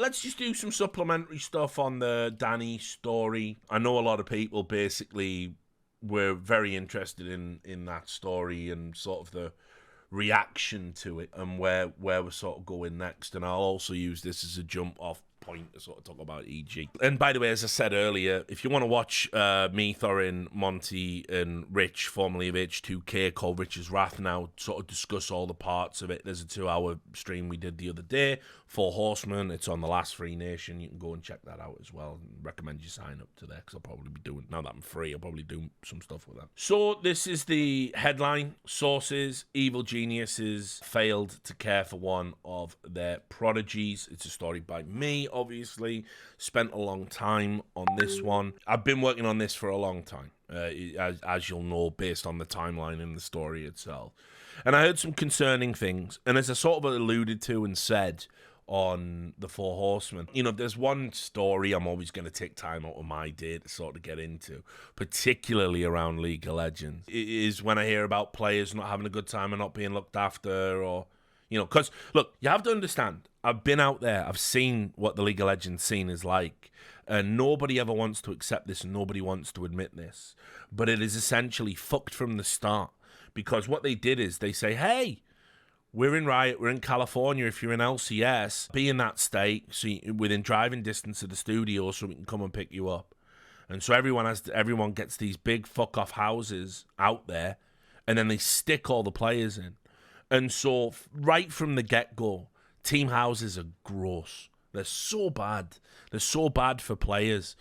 let's just do some supplementary stuff on the Danny story. I know a lot of people basically were very interested in that story and sort of the reaction to it and where we're sort of going next. And I'll also use this as a jump off point to sort of talk about EG. And by the way, as I said earlier, if you want to watch me, Thorin, Monty, and Rich, formerly of H2K, called Rich's Wrath now, sort of discuss all the parts of it. There's a 2-hour stream we did the other day, Four Horsemen. It's on the Last Free Nation. You can go and check that out as well. And recommend you sign up to there, because I'll probably be doing, now that I'm free, I'll probably do some stuff with that. So this is the headline. Sources: evil geniuses failed to care for one of their prodigies. It's a story by me, obviously. Spent a long time on this one. I've been working on this for a long time, as you'll know, based on the timeline in the story itself. And I heard some concerning things, and as I sort of alluded to and said on the Four Horsemen, you know, there's one story I'm always going to take time out of my day to sort of get into, particularly around League of Legends. It is when I hear about players not having a good time and not being looked after, or, you know, because, look, you have to understand, I've been out there, I've seen what the League of Legends scene is like, and nobody ever wants to accept this and nobody wants to admit this, but it is essentially fucked from the start, because what they did is they say, hey, we're in Riot, we're in California, if you're in LCS, be in that state, so within driving distance of the studio so we can come and pick you up. And so everyone gets these big fuck-off houses out there, and then they stick all the players in. And so right from the get-go, team houses are gross. They're so bad. They're so bad for players.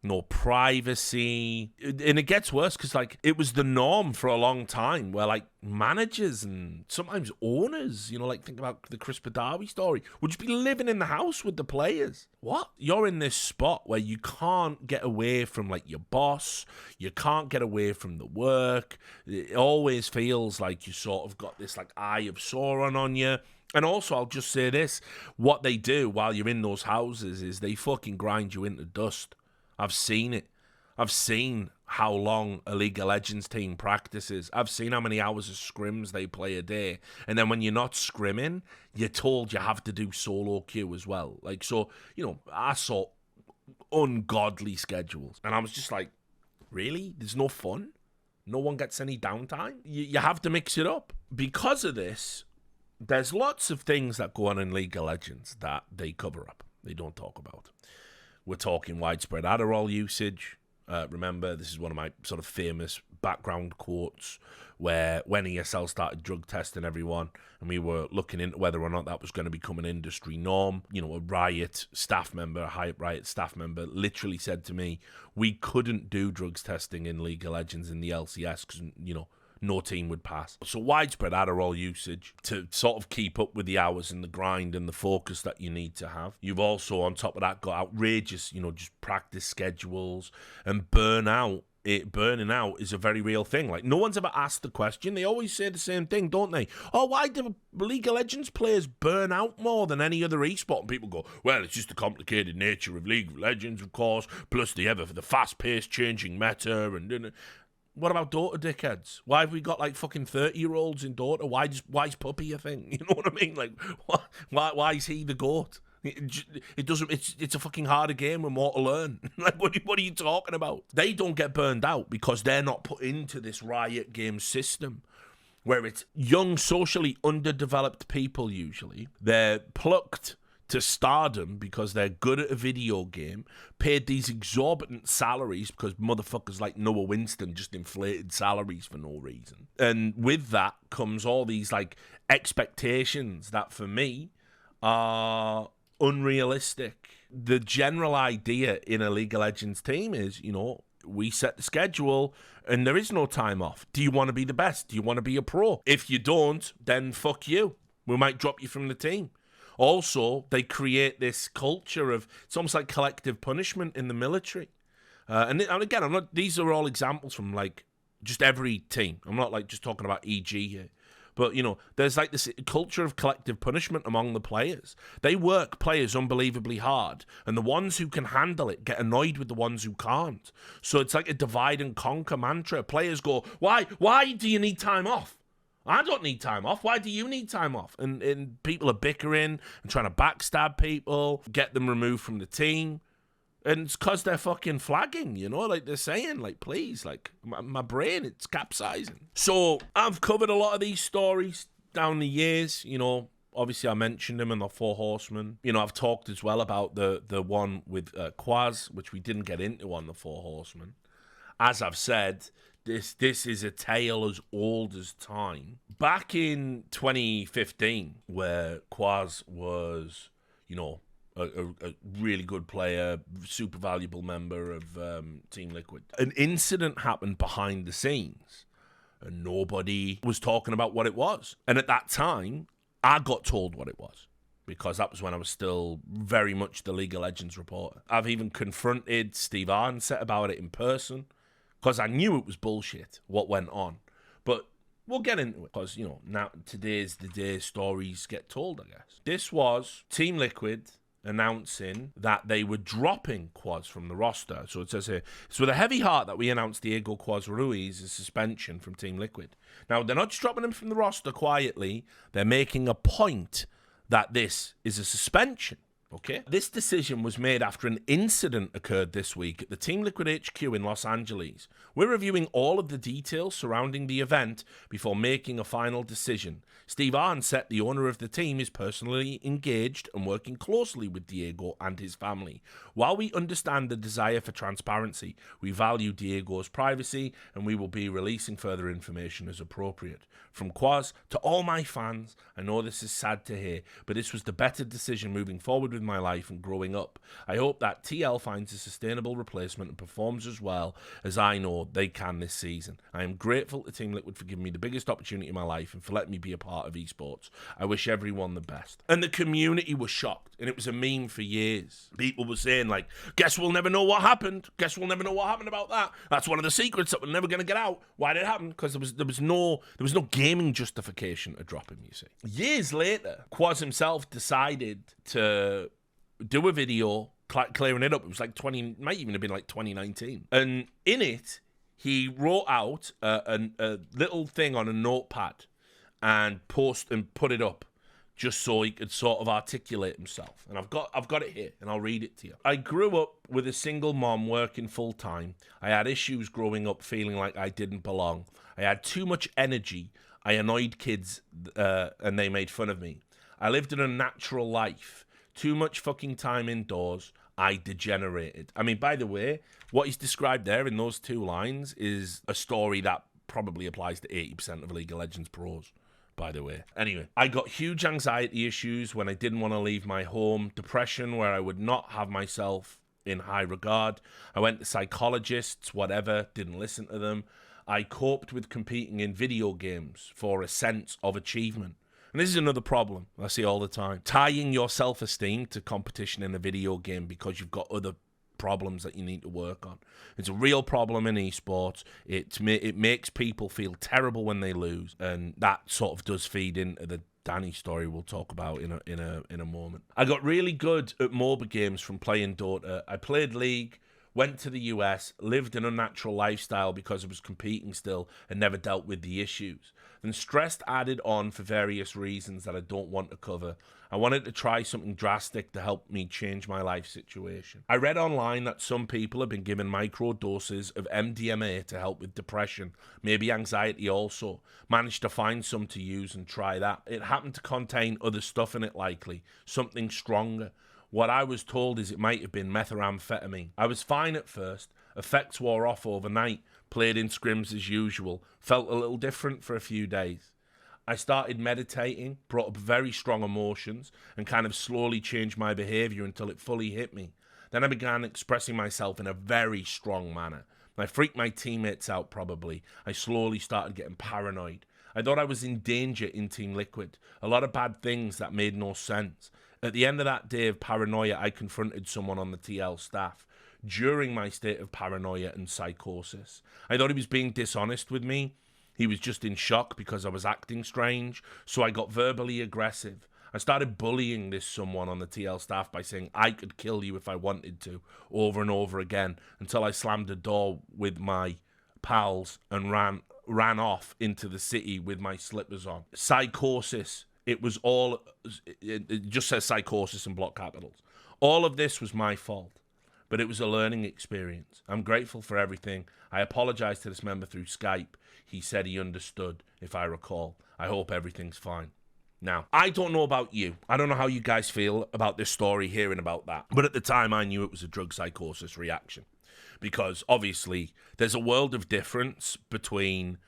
No privacy. And it gets worse because, like, it was the norm for a long time where, like, managers and sometimes owners, you know, like, think about the Chris Badawi story, would just be living in the house with the players. What? You're in this spot where you can't get away from, like, your boss. You can't get away from the work. It always feels like you sort of got this, like, eye of Sauron on you. And also, I'll just say this, what they do while you're in those houses is they fucking grind you into dust. I've seen it. I've seen how long a League of Legends team practices. I've seen how many hours of scrims they play a day. And then when you're not scrimming, you're told you have to do solo queue as well. Like, so, you know, I saw ungodly schedules. And I was just like, really? There's no fun? No one gets any downtime? You have to mix it up. Because of this, there's lots of things that go on in League of Legends that they cover up. They don't talk about. We're talking widespread Adderall usage. Remember, this is one of my sort of famous background quotes where when ESL started drug testing everyone and we were looking into whether or not that was going to become an industry norm, you know, a Riot staff member, a Hype Riot staff member literally said to me, we couldn't do drugs testing in League of Legends in the LCS because, you know, no team would pass. So widespread Adderall usage to sort of keep up with the hours and the grind and the focus that you need to have. You've also, on top of that, got outrageous, you know, just practice schedules and burnout. Burning out is a very real thing. Like, no one's ever asked the question. They always say the same thing, don't they? Oh, why do League of Legends players burn out more than any other esport? And people go, well, it's just the complicated nature of League of Legends, of course, plus the fast-paced changing meta and... What about Dota, dickheads? Why have we got like fucking 30-year-olds in Dota? Why is Puppy a thing? You know what I mean? Like, why is he the GOAT? It doesn't. It's a fucking harder game with more to learn. Like, what are you talking about? They don't get burned out because they're not put into this Riot game system where it's young, socially underdeveloped people. Usually, they're plucked to stardom because they're good at a video game, paid these exorbitant salaries because motherfuckers like Noah Winston just inflated salaries for no reason. And with that comes all these like expectations that for me are unrealistic. The general idea in a League of Legends team is, you know, we set the schedule and there is no time off. Do you want to be the best? Do you want to be a pro? If you don't, then fuck you. We might drop you from the team. Also, they create this culture of, it's almost like collective punishment in the military. And again, these are all examples from like just every team. I'm not like just talking about EG here. But, you know, there's like this culture of collective punishment among the players. They work players unbelievably hard. And the ones who can handle it get annoyed with the ones who can't. So it's like a divide and conquer mantra. Players go, why do you need time off? I don't need time off. Why do you need time off? And people are bickering and trying to backstab people, get them removed from the team. And it's because they're fucking flagging, you know, like they're saying, like, please, like, my brain, it's capsizing. So I've covered a lot of these stories down the years, you know. Obviously, I mentioned him in the Four Horsemen. You know, I've talked as well about the one with Quaz, which we didn't get into on the Four Horsemen. As I've said, this is a tale as old as time. Back in 2015, where Quaz was, you know, a really good player, super valuable member of Team Liquid, an incident happened behind the scenes, and nobody was talking about what it was. And at that time, I got told what it was, because that was when I was still very much the League of Legends reporter. I've even confronted Steve Arnset about it in person, because I knew it was bullshit, what went on. But we'll get into it, because, you know, now today's the day stories get told, I guess. This was Team Liquid announcing that they were dropping Quaz from the roster. So it says here, it's with a heavy heart that we announced Diego Quaz Ruiz's suspension from Team Liquid. Now, they're not just dropping him from the roster quietly. They're making a point that this is a suspension. Okay. This decision was made after an incident occurred this week at the Team Liquid HQ in Los Angeles. We're reviewing all of the details surrounding the event before making a final decision. Steve Arnset, the owner of the team, is personally engaged and working closely with Diego and his family. While we understand the desire for transparency, we value Diego's privacy, and we will be releasing further information as appropriate. From Quaz to all my fans, I know this is sad to hear, but this was the better decision moving forward with my life and growing up. I hope that TL finds a sustainable replacement and performs as well as I know they can this season. I am grateful to Team Liquid for giving me the biggest opportunity in my life and for letting me be a part of esports. I wish everyone the best. And the community was shocked, and it was a meme for years. People were saying, like, guess we'll never know what happened. Guess we'll never know what happened about that. That's one of the secrets that we're never going to get out. Why did it happen? Because there was no gaming justification to drop him, you see. Years later, Quaz himself decided to do a video clearing it up. It was like might even have been like 2019. And in it, he wrote out a little thing on a notepad and put it up just so he could sort of articulate himself. And I've got it here, and I'll read it to you. I grew up with a single mom working full time. I had issues growing up, feeling like I didn't belong. I had too much energy. I annoyed kids, and they made fun of me. I lived an unnatural life. Too much fucking time indoors. I degenerated. I mean, by the way, what he's described there in those two lines is a story that probably applies to 80% of League of Legends pros, by the way. Anyway, I got huge anxiety issues when I didn't want to leave my home. Depression where I would not have myself in high regard. I went to psychologists, whatever, didn't listen to them. I coped with competing in video games for a sense of achievement. And this is another problem I see all the time. Tying your self-esteem to competition in a video game because you've got other problems that you need to work on. It's a real problem in esports. It makes people feel terrible when they lose, and that sort of does feed into the Danny story we'll talk about in a moment. I got really good at MOBA games from playing Dota. I played League, went to the US, lived an unnatural lifestyle because I was competing still and never dealt with the issues. Then stress added on for various reasons that I don't want to cover. I wanted to try something drastic to help me change my life situation. I read online that some people have been given micro doses of MDMA to help with depression, maybe anxiety also. Managed to find some to use and try that. It happened to contain other stuff in it likely, something stronger. What I was told is it might have been methamphetamine. I was fine at first. Effects wore off overnight. Played in scrims as usual. Felt a little different for a few days. I started meditating, brought up very strong emotions, and kind of slowly changed my behaviour until it fully hit me. Then I began expressing myself in a very strong manner. I freaked my teammates out probably. I slowly started getting paranoid. I thought I was in danger in Team Liquid. A lot of bad things that made no sense. At the end of that day of paranoia, I confronted someone on the TL staff during my state of paranoia and psychosis. I thought he was being dishonest with me. He was just in shock because I was acting strange, so I got verbally aggressive. I started bullying this someone on the TL staff by saying I could kill you if I wanted to, over and over again, until I slammed the door with my pals and ran ran off into the city with my slippers on. Psychosis. It was all, it just says psychosis in block capitals. All of this was my fault, but it was a learning experience. I'm grateful for everything. I apologize to this member through Skype. He said he understood, if I recall. I hope everything's fine. Now, I don't know about you. I don't know how you guys feel about this story, hearing about that. But at the time, I knew it was a drug psychosis reaction. Because, obviously, there's a world of difference between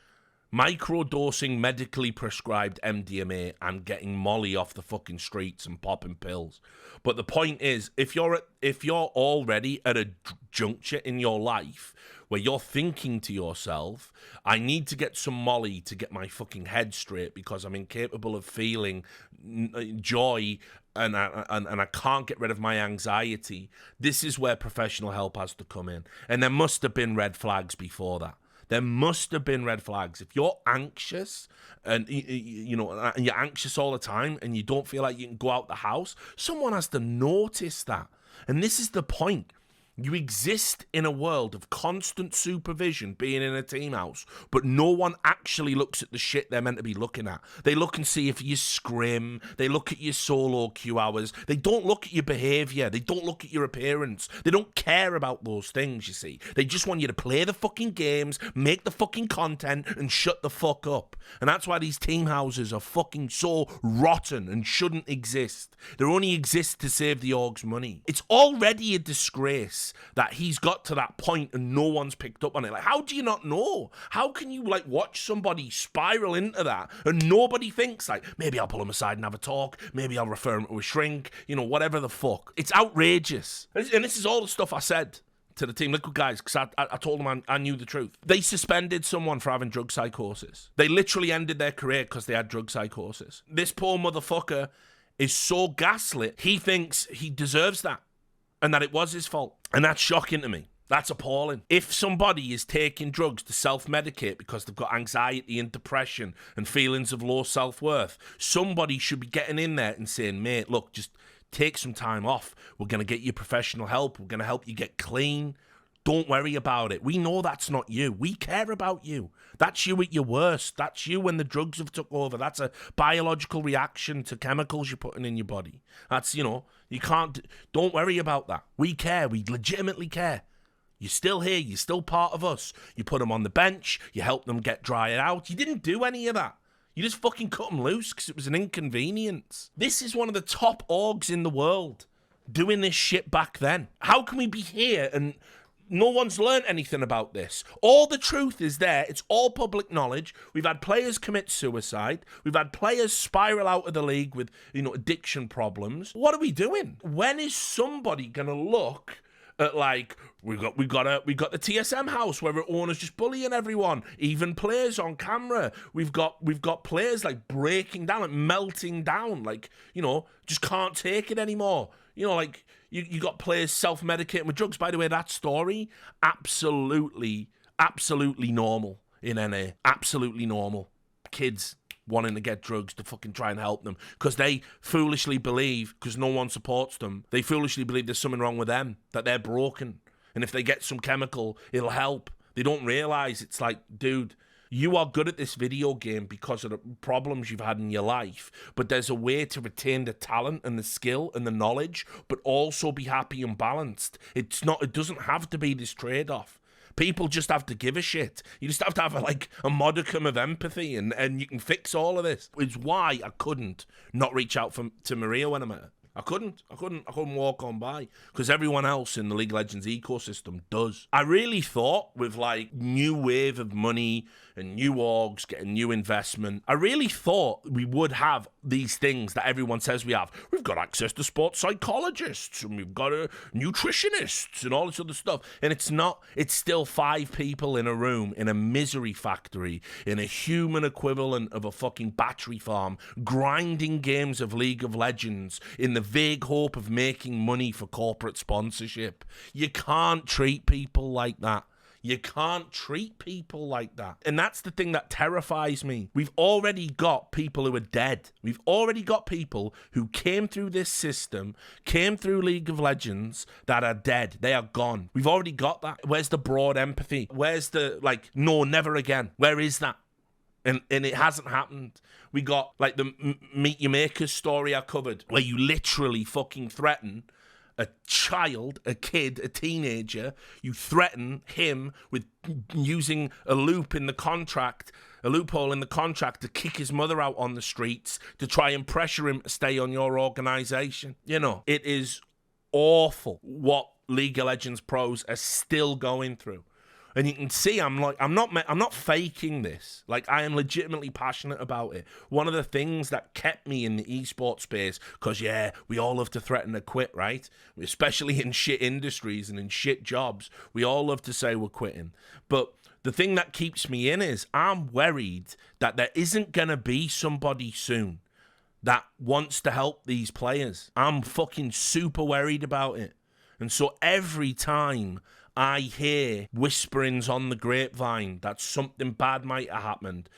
microdosing medically prescribed MDMA and getting Molly off the fucking streets and popping pills. But the point is, if you're already at a juncture in your life where you're thinking to yourself, I need to get some Molly to get my fucking head straight because I'm incapable of feeling joy and I can't get rid of my anxiety, this is where professional help has to come in. And there must have been red flags before that. There must have been red flags. If you're anxious and and you're anxious all the time and you don't feel like you can go out the house, someone has to notice that. And this is the point. You exist in a world of constant supervision, being in a team house, but no one actually looks at the shit they're meant to be looking at. They look and see if you scrim. They look at your solo queue hours. They don't look at your behavior. They don't look at your appearance. They don't care about those things, you see. They just want you to play the fucking games, make the fucking content, and shut the fuck up. And that's why these team houses are fucking so rotten and shouldn't exist. They only exist to save the org's money. It's already a disgrace that he's got to that point and no one's picked up on it. Like, how do you not know? How can you, like, watch somebody spiral into that and nobody thinks, like, maybe I'll pull him aside and have a talk, maybe I'll refer him to a shrink, whatever the fuck. It's outrageous. And this is all the stuff I said to the team. Look, guys, because I told them I knew the truth. They suspended someone for having drug psychosis. They literally ended their career because they had drug psychosis. This poor motherfucker is so gaslit, he thinks he deserves that. And that it was his fault. And that's shocking to me. That's appalling. If somebody is taking drugs to self-medicate because they've got anxiety and depression and feelings of low self-worth, somebody should be getting in there and saying, mate, look, just take some time off. We're going to get you professional help. We're going to help you get clean. Don't worry about it. We know that's not you. We care about you. That's you at your worst. That's you when the drugs have took over. That's a biological reaction to chemicals you're putting in your body. That's, you can't, don't worry about that. We care. We legitimately care. You're still here. You're still part of us. You put them on the bench. You help them get dried out. You didn't do any of that. You just fucking cut them loose because it was an inconvenience. This is one of the top orgs in the world doing this shit back then. How can we be here and no one's learned anything about this? All the truth is there. It's all public knowledge. We've had players commit suicide. We've had players spiral out of the league with, addiction problems. What are we doing? When is somebody going to look at, like, we've got the TSM house where the owner's just bullying everyone, even players on camera. We've got players like breaking down, like melting down, like, just can't take it anymore. You got players self-medicating with drugs. By the way, that story, absolutely normal in NA. Absolutely normal. Kids wanting to get drugs to fucking try and help them because they foolishly believe, because no one supports them, they foolishly believe there's something wrong with them, that they're broken. And if they get some chemical, it'll help. They don't realize it's like, dude, you are good at this video game because of the problems you've had in your life, but there's a way to retain the talent and the skill and the knowledge, but also be happy and balanced. It doesn't have to be this trade-off. People just have to give a shit. You just have to have a modicum of empathy and you can fix all of this. It's why I couldn't not reach out to Maria when I met her. I couldn't walk on by because everyone else in the League of Legends ecosystem does. I really thought with new wave of money and new orgs getting new investment, I really thought we would have these things that everyone says we have. We've got access to sports psychologists and we've got nutritionists and all this other stuff. And it's not. It's still 5 people in a room in a misery factory in a human equivalent of a fucking battery farm grinding games of League of Legends in the vague hope of making money for corporate sponsorship. You can't treat people like that. You can't treat people like that. And that's the thing that terrifies me. We've already got people who are dead. We've already got people who came through this system, came through League of Legends, that are dead. They are gone. We've already got that. Where's the broad empathy? Where's the, like, no, never again? Where is that? And it hasn't happened. We got, like, the Meet Your Makers story I covered, where you literally fucking threaten a child, a kid, a teenager. You threaten him with using a loophole in the contract to kick his mother out on the streets to try and pressure him to stay on your organization. You know, it is awful what League of Legends pros are still going through. And you can see I'm not faking this. Like, I am legitimately passionate about it. One of the things that kept me in the esports space, because, yeah, we all love to threaten to quit, right? Especially in shit industries and in shit jobs. We all love to say we're quitting. But the thing that keeps me in is I'm worried that there isn't going to be somebody soon that wants to help these players. I'm fucking super worried about it. And so every time I hear whisperings on the grapevine that something bad might have happened,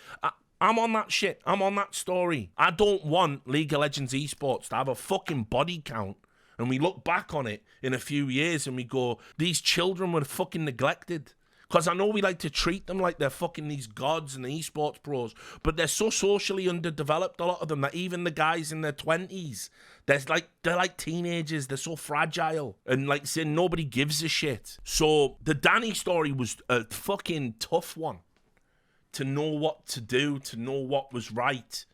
I'm on that shit. I'm on that story. I don't want League of Legends esports to have a fucking body count and we look back on it in a few years and we go, these children were fucking neglected. Because I know we like to treat them like they're fucking these gods and the esports pros, but they're so socially underdeveloped, a lot of them, that even the guys in their 20s, they're like teenagers. They're so fragile. And like saying nobody gives a shit. So the Danny story was a fucking tough one to know what to do, to know what was right.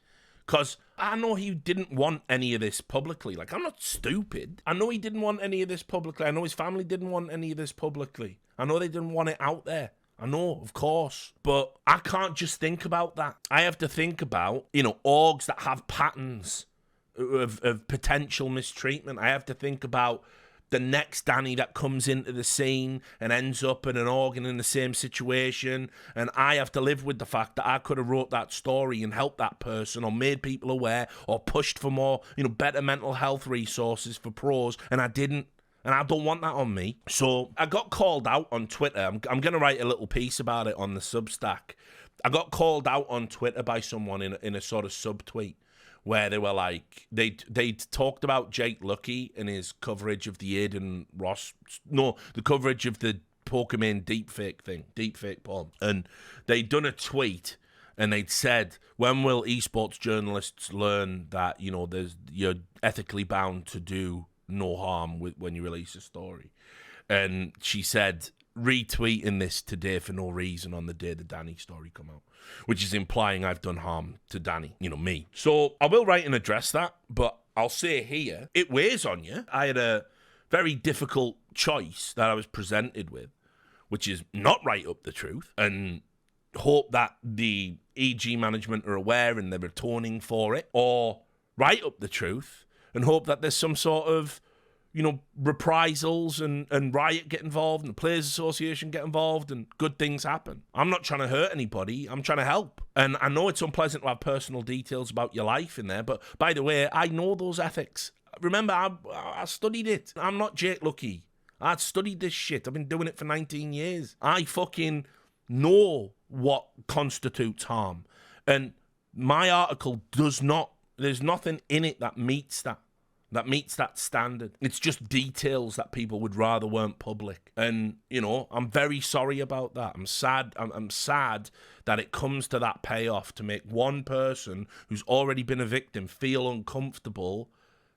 Because I know he didn't want any of this publicly. Like, I'm not stupid. I know he didn't want any of this publicly. I know his family didn't want any of this publicly. I know they didn't want it out there. I know, of course. But I can't just think about that. I have to think about, orgs that have patterns of potential mistreatment. I have to think about the next Danny that comes into the scene and ends up in an organ in the same situation, and I have to live with the fact that I could have wrote that story and helped that person or made people aware or pushed for more, better mental health resources for pros, and I didn't. And I don't want that on me. So I got called out on Twitter. I'm going to write a little piece about it on the Substack. I got called out on Twitter by someone in a sort of subtweet, where they were like, they'd talked about Jake Lucky and his coverage of the the coverage of the Pokemon deepfake porn. And they'd done a tweet and they'd said, when will esports journalists learn that, you're ethically bound to do no harm when you release a story? And she said, retweeting this today for no reason on the day the Danny story come out, which is implying I've done harm to Danny, me. So I will write and address that, but I'll say here, it weighs on you. I had a very difficult choice that I was presented with, which is not write up the truth and hope that the EG management are aware and they're atoning for it, or write up the truth and hope that there's some sort of reprisals and Riot get involved and the Players Association get involved and good things happen. I'm not trying to hurt anybody. I'm trying to help. And I know it's unpleasant to have personal details about your life in there, but by the way, I know those ethics. Remember, I studied it. I'm not Jake Lucky. I've studied this shit. I've been doing it for 19 years. I fucking know what constitutes harm. And my article there's nothing in it that meets that standard. It's just details that people would rather weren't public. And, I'm very sorry about that. I'm sad. I'm sad that it comes to that payoff to make one person who's already been a victim feel uncomfortable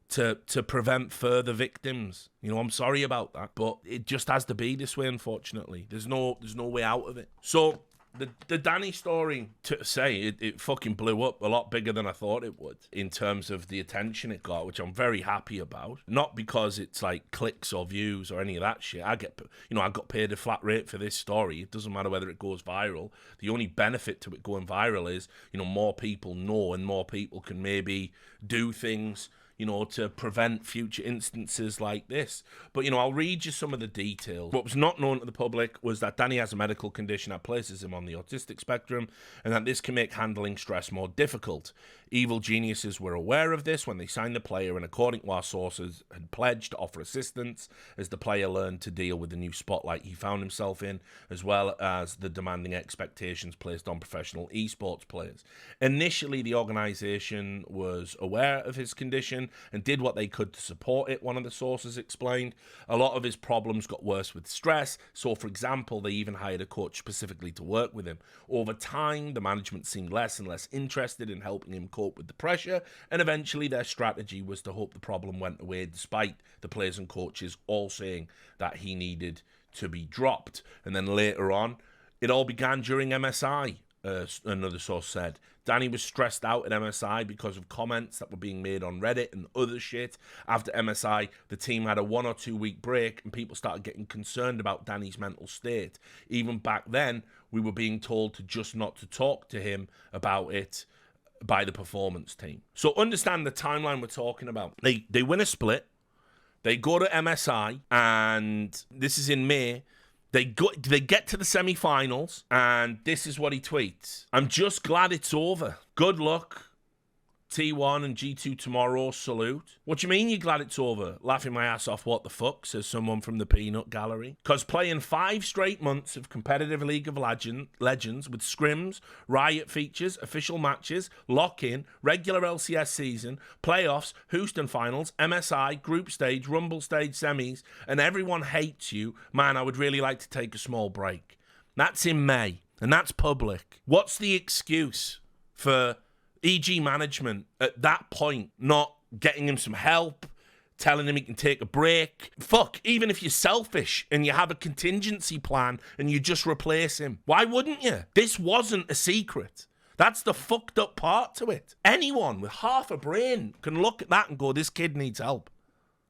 to prevent further victims. I'm sorry about that, but it just has to be this way, unfortunately. There's no way out of it. So the Danny story, to say, it fucking blew up a lot bigger than I thought it would in terms of the attention it got, which I'm very happy about. Not because it's like clicks or views or any of that shit. I got paid a flat rate for this story. It doesn't matter whether it goes viral. The only benefit to it going viral is, more people know and more people can maybe do things, to prevent future instances like this. But, I'll read you some of the details. What was not known to the public was that Danny has a medical condition that places him on the autistic spectrum and that this can make handling stress more difficult. Evil geniuses were aware of this when they signed the player, and according to our sources, had pledged to offer assistance as the player learned to deal with the new spotlight he found himself in, as well as the demanding expectations placed on professional esports players. Initially, the organisation was aware of his condition and did what they could to support it, one of the sources explained. A lot of his problems got worse with stress, so for example, they even hired a coach specifically to work with him. Over time, the management seemed less and less interested in helping him cope with the pressure, and eventually their strategy was to hope the problem went away, despite the players and coaches all saying that he needed to be dropped. And then later on, it all began during MSI, another source said. Danny was stressed out at MSI because of comments that were being made on Reddit and other shit. After MSI, the team had a 1 or 2 week break and people started getting concerned about Danny's mental state. Even back then, we were being told to just not to talk to him about it by the performance team. So understand the timeline we're talking about. They win a split, they go to MSI, and this is in May. They get to the semi-finals, and this is what he tweets. I'm just glad it's over. Good luck. T1 and G2 tomorrow, salute. What do you mean you're glad it's over? Laughing my ass off, what the fuck, says someone from the peanut gallery. Because playing 5 straight months of competitive League of Legends with scrims, riot features, official matches, lock-in, regular LCS season, playoffs, Houston finals, MSI, group stage, rumble stage, semis, and everyone hates you, man, I would really like to take a small break. That's in May, and that's public. What's the excuse for EG management at that point not getting him some help, telling him he can take a break? Fuck, even if you're selfish and you have a contingency plan and you just replace him, why wouldn't you? This wasn't a secret. That's the fucked up part to it. Anyone with half a brain can look at that and go, this kid needs help.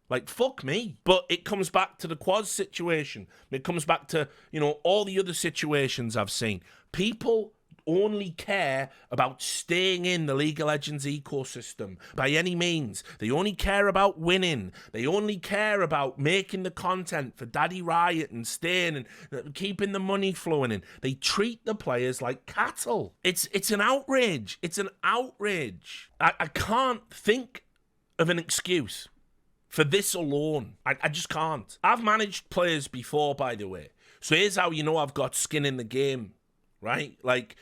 Like, fuck me. But it comes back to the Quaz situation. It comes back to, all the other situations I've seen. People only care about staying in the League of Legends ecosystem by any means. They only care about winning. They only care about making the content for Daddy Riot and staying and keeping the money flowing in. They treat the players like cattle. It's an outrage. It's an outrage. I can't think of an excuse for this alone. I just can't. I've managed players before, by the way. So here's how you know I've got skin in the game, right? Like,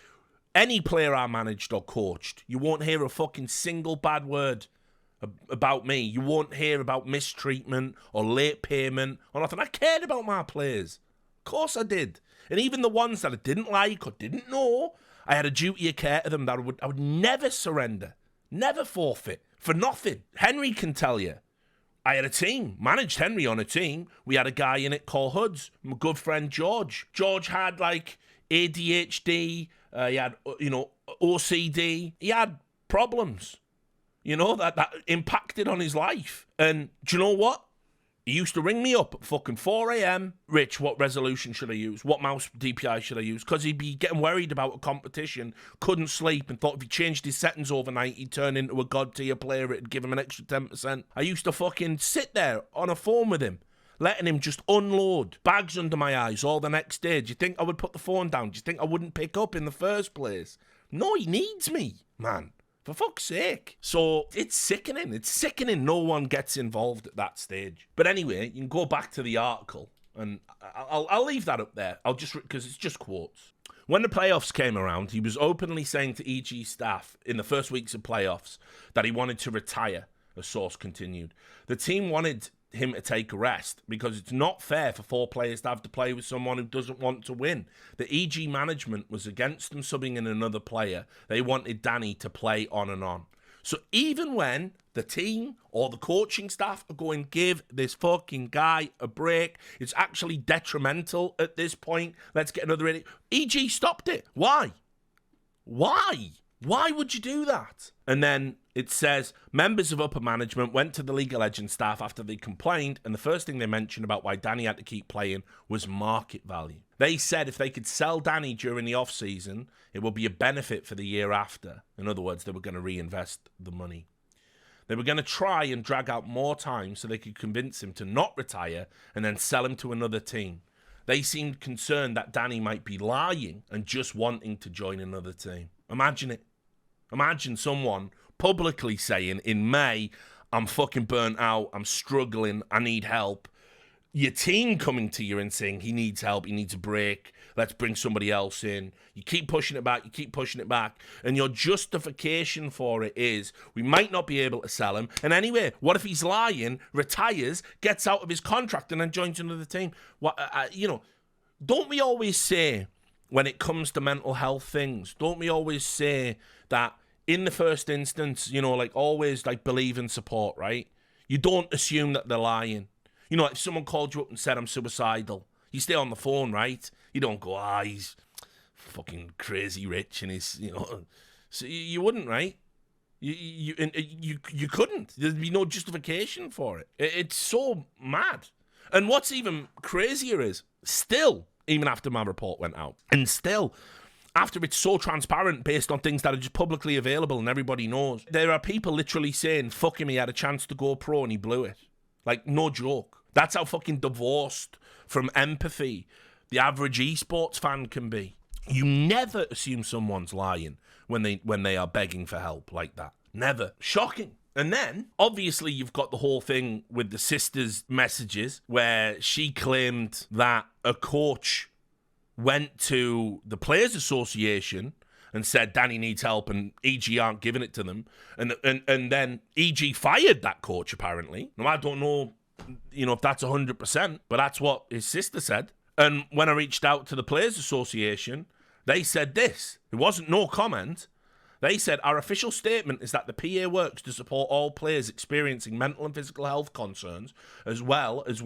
any player I managed or coached, you won't hear a fucking single bad word about me. You won't hear about mistreatment or late payment or nothing. I cared about my players. Of course I did. And even the ones that I didn't like or didn't know, I had a duty of care to them that I would never surrender, never forfeit for nothing. Henry can tell you. I had a team, managed Henry on a team. We had a guy in it called Hoods, my good friend George. George had like ADHD, he had, OCD. He had problems, that impacted on his life. And do you know what? He used to ring me up at fucking 4 a.m. Rich, what resolution should I use? What mouse DPI should I use? Because he'd be getting worried about a competition, couldn't sleep, and thought if he changed his settings overnight, he'd turn into a god tier player. It'd give him an extra 10%. I used to fucking sit there on a phone with him, letting him just unload bags under my eyes all the next day. Do you think I would put the phone down? Do you think I wouldn't pick up in the first place? No, he needs me, man. For fuck's sake. So it's sickening. It's sickening no one gets involved at that stage. But anyway, you can go back to the article, and I'll leave that up there. I'll just, because it's just quotes. When the playoffs came around, he was openly saying to EG staff in the first weeks of playoffs that he wanted to retire, a source continued. The team wanted him to take a rest because it's not fair for 4 players to have to play with someone who doesn't want to win. The EG management was against them subbing in another player. They wanted Danny to play on and on. So even when the team or the coaching staff are going, give this fucking guy a break, it's actually detrimental at this point, let's get another idiot. EG stopped it. Why? Why would you do that? And then it says, members of upper management went to the League of Legends staff after they complained, and the first thing they mentioned about why Danny had to keep playing was market value. They said if they could sell Danny during the off-season, it would be a benefit for the year after. In other words, they were going to reinvest the money. They were going to try and drag out more time so they could convince him to not retire and then sell him to another team. They seemed concerned that Danny might be lying and just wanting to join another team. Imagine it. Imagine someone publicly saying in May, I'm fucking burnt out, I'm struggling, I need help. Your team coming to you and saying he needs help, he needs a break, let's bring somebody else in. You keep pushing it back, and your justification for it is we might not be able to sell him. And anyway, what if he's lying, retires, gets out of his contract, and then joins another team? Don't we always say when it comes to mental health things, don't we always say that in the first instance, always believe and support, right? You don't assume that they're lying. If someone called you up and said, I'm suicidal, you stay on the phone, right? You don't go, he's fucking crazy rich and he's, So you wouldn't, right? You couldn't. There'd be no justification for it. It's so mad. And what's even crazier is, still, even after my report went out, and still, after it's so transparent based on things that are just publicly available and everybody knows, there are people literally saying, fuck him, he had a chance to go pro and he blew it. No joke. That's how fucking divorced from empathy the average esports fan can be. You never assume someone's lying when they are begging for help like that. Never. Shocking. And then, obviously, you've got the whole thing with the sister's messages where she claimed that a coach went to the Players Association and said Danny needs help and EG aren't giving it to them. And then EG fired that coach, apparently. Now, I don't know, if that's 100%, but that's what his sister said. And when I reached out to the Players Association, they said this. It wasn't no comment. They said, our official statement is that the PA works to support all players experiencing mental and physical health concerns, as well as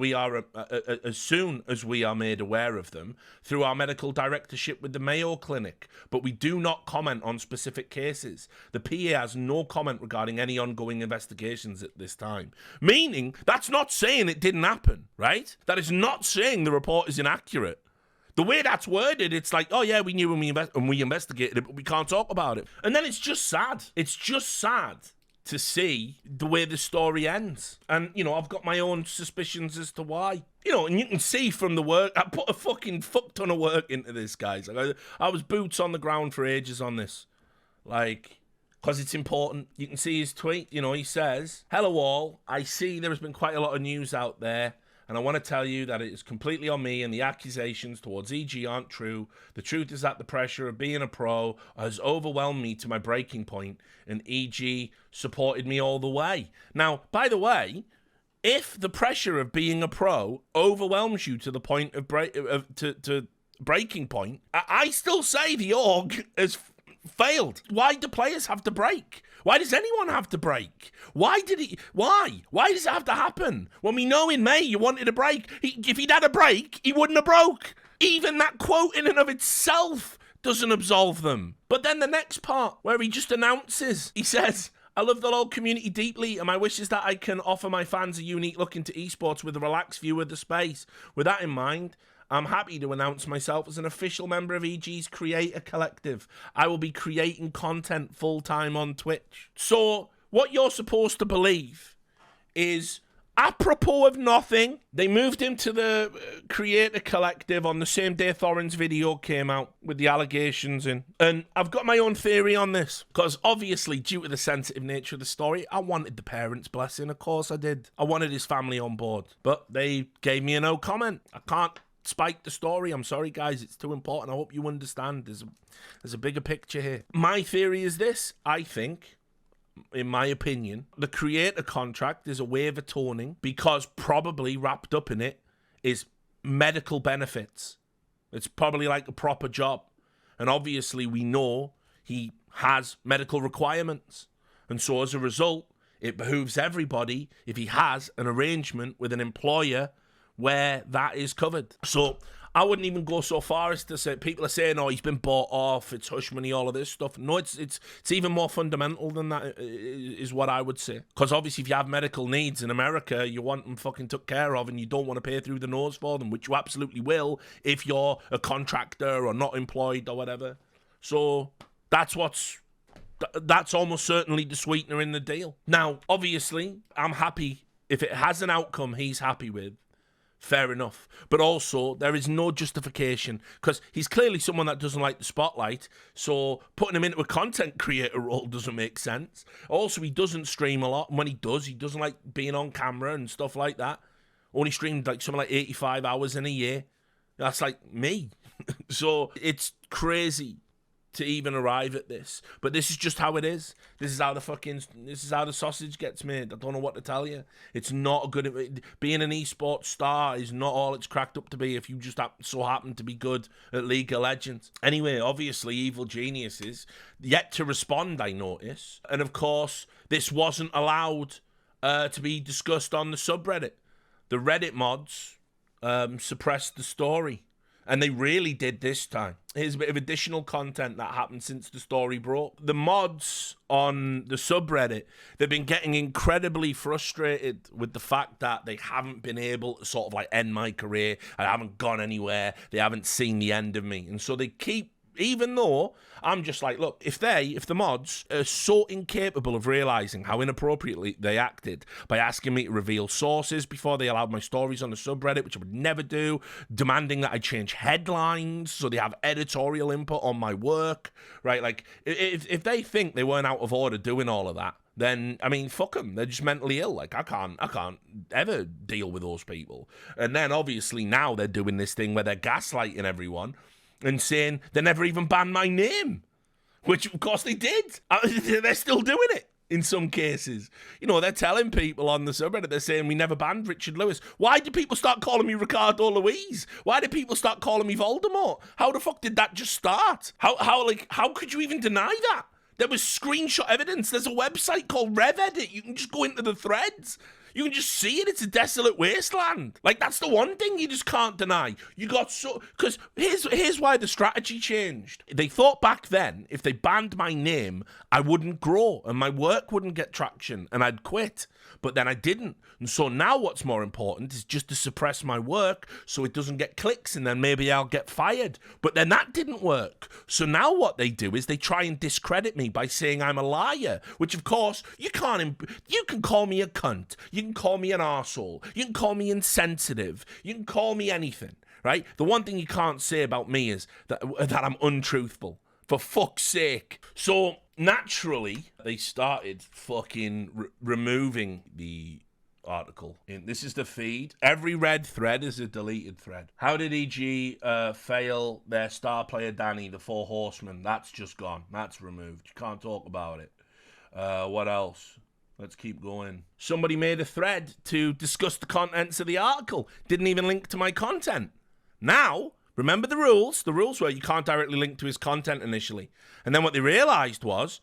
as soon as we are made aware of them, through our medical directorship with the Mayo Clinic. But we do not comment on specific cases. The PA has no comment regarding any ongoing investigations at this time. Meaning, that's not saying it didn't happen, right? That is not saying the report is inaccurate. The way that's worded, it's like, oh yeah, we knew when we investigated it, but we can't talk about it. And then it's just sad. It's just sad to see the way the story ends. And, I've got my own suspicions as to why. And you can see from the work, I put a fucking fuck ton of work into this, guys. I was boots on the ground for ages on this. Because it's important. You can see his tweet, he says, hello all, I see there has been quite a lot of news out there. And I want to tell you that it is completely on me and the accusations towards EG aren't true. The truth is that the pressure of being a pro has overwhelmed me to my breaking point, and EG supported me all the way. Now, by the way, if the pressure of being a pro overwhelms you to the point of breaking point, I still say the org has failed. Why do players have to break? Why does anyone have to break? Why does it have to happen? When we know in May you wanted a break. If he'd had a break, he wouldn't have broke. Even that quote in and of itself doesn't absolve them. But then the next part, where he just announces, he says, I love the LoL community deeply, and my wish is that I can offer my fans a unique look into esports with a relaxed view of the space. With that in mind, I'm happy to announce myself as an official member of EG's Creator Collective. I will be creating content full-time on Twitch. So, what you're supposed to believe is, apropos of nothing, they moved him to the Creator Collective on the same day Thorin's video came out with the allegations in. And I've got my own theory on this, because obviously, due to the sensitive nature of the story, I wanted the parents' blessing. Of course I did. I wanted his family on board. But they gave me a no comment. I can't spike the story. I'm sorry, guys. It's too important. I hope you understand. There's a bigger picture here. My theory is this. I think, in my opinion, the creator contract is a way of atoning, because probably wrapped up in it is medical benefits. It's probably like a proper job. And obviously we know he has medical requirements. And so as a result, it behooves everybody, if he has an arrangement with an employer where that is covered. So I wouldn't even go so far as to say, people are saying, oh, he's been bought off, it's hush money, all of this stuff. No, it's even more fundamental than that, is what I would say. Because obviously if you have medical needs in America, you want them fucking took care of, and you don't want to pay through the nose for them, which you absolutely will if you're a contractor or not employed or whatever. So that's almost certainly the sweetener in the deal. Now, obviously, I'm happy if it has an outcome he's happy with, Fair enough. But also, there is no justification, because he's clearly someone that doesn't like the spotlight, so putting him into a content creator role doesn't make sense. Also, he doesn't stream a lot, and when he doesn't like being on camera and stuff like that. Only streamed like something like 85 hours in a year. That's like me. So it's crazy to even arrive at this. But this is just how it is. This is how the sausage gets made. I don't know what to tell you. It's not good. Being an esports star is not all it's cracked up to be if you just so happen to be good at League of Legends. Anyway, obviously, Evil Geniuses yet to respond, I notice. And of course, this wasn't allowed to be discussed on the subreddit. The Reddit mods suppressed the story. And they really did this time. Here's a bit of additional content that happened since the story broke. The mods on the subreddit, they've been getting incredibly frustrated with the fact that they haven't been able to sort of like end my career. I haven't gone anywhere. They haven't seen the end of me. And so they keep, even though I'm just like, look, if the mods are so incapable of realizing how inappropriately they acted by asking me to reveal sources before they allowed my stories on the subreddit, which I would never do, demanding that I change headlines so they have editorial input on my work, right? Like, if they think they weren't out of order doing all of that, then, I mean, fuck them. They're just mentally ill. Like, I can't ever deal with those people. And then, obviously, now they're doing this thing where they're gaslighting everyone and saying they never even banned my name, which, of course, they did. They're still doing it in some cases. You know, they're telling people on the subreddit, they're saying we never banned Richard Lewis. Why did people start calling me Ricardo Luis? Why did people start calling me Voldemort? How the fuck did that just start? How could you even deny that? There was screenshot evidence. There's a website called RevEdit. You can just go into the threads. You can just see it. It's a desolate wasteland. Like, that's the one thing you just can't deny. You got so... Because here's why the strategy changed. They thought back then, if they banned my name, I wouldn't grow and my work wouldn't get traction and I'd quit. But then I didn't. And so now what's more important is just to suppress my work so it doesn't get clicks and then maybe I'll get fired. But then that didn't work. So now what they do is they try and discredit me by saying I'm a liar, which of course you can't... You can call me a cunt. You can call me an arsehole. You can call me insensitive. You can call me anything, right? The one thing you can't say about me is that I'm untruthful. For fuck's sake. So, naturally, they started fucking removing the article. This is the feed. Every red thread is a deleted thread. How did EG fail their star player Danny, the Four Horsemen? That's just gone. That's removed. You can't talk about it. What else? Let's keep going. Somebody made a thread to discuss the contents of the article. Didn't even link to my content. Now, remember the rules? The rules were you can't directly link to his content initially. And then what they realized was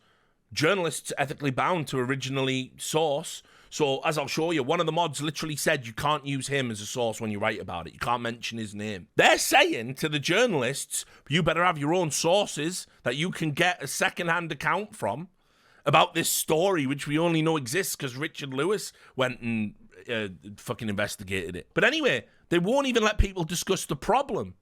journalists are ethically bound to originally source. So, as I'll show you, one of the mods literally said you can't use him as a source when you write about it. You can't mention his name. They're saying to the journalists, you better have your own sources that you can get a second-hand account from about this story, which we only know exists because Richard Lewis went and fucking investigated it. But anyway, they won't even let people discuss the problem.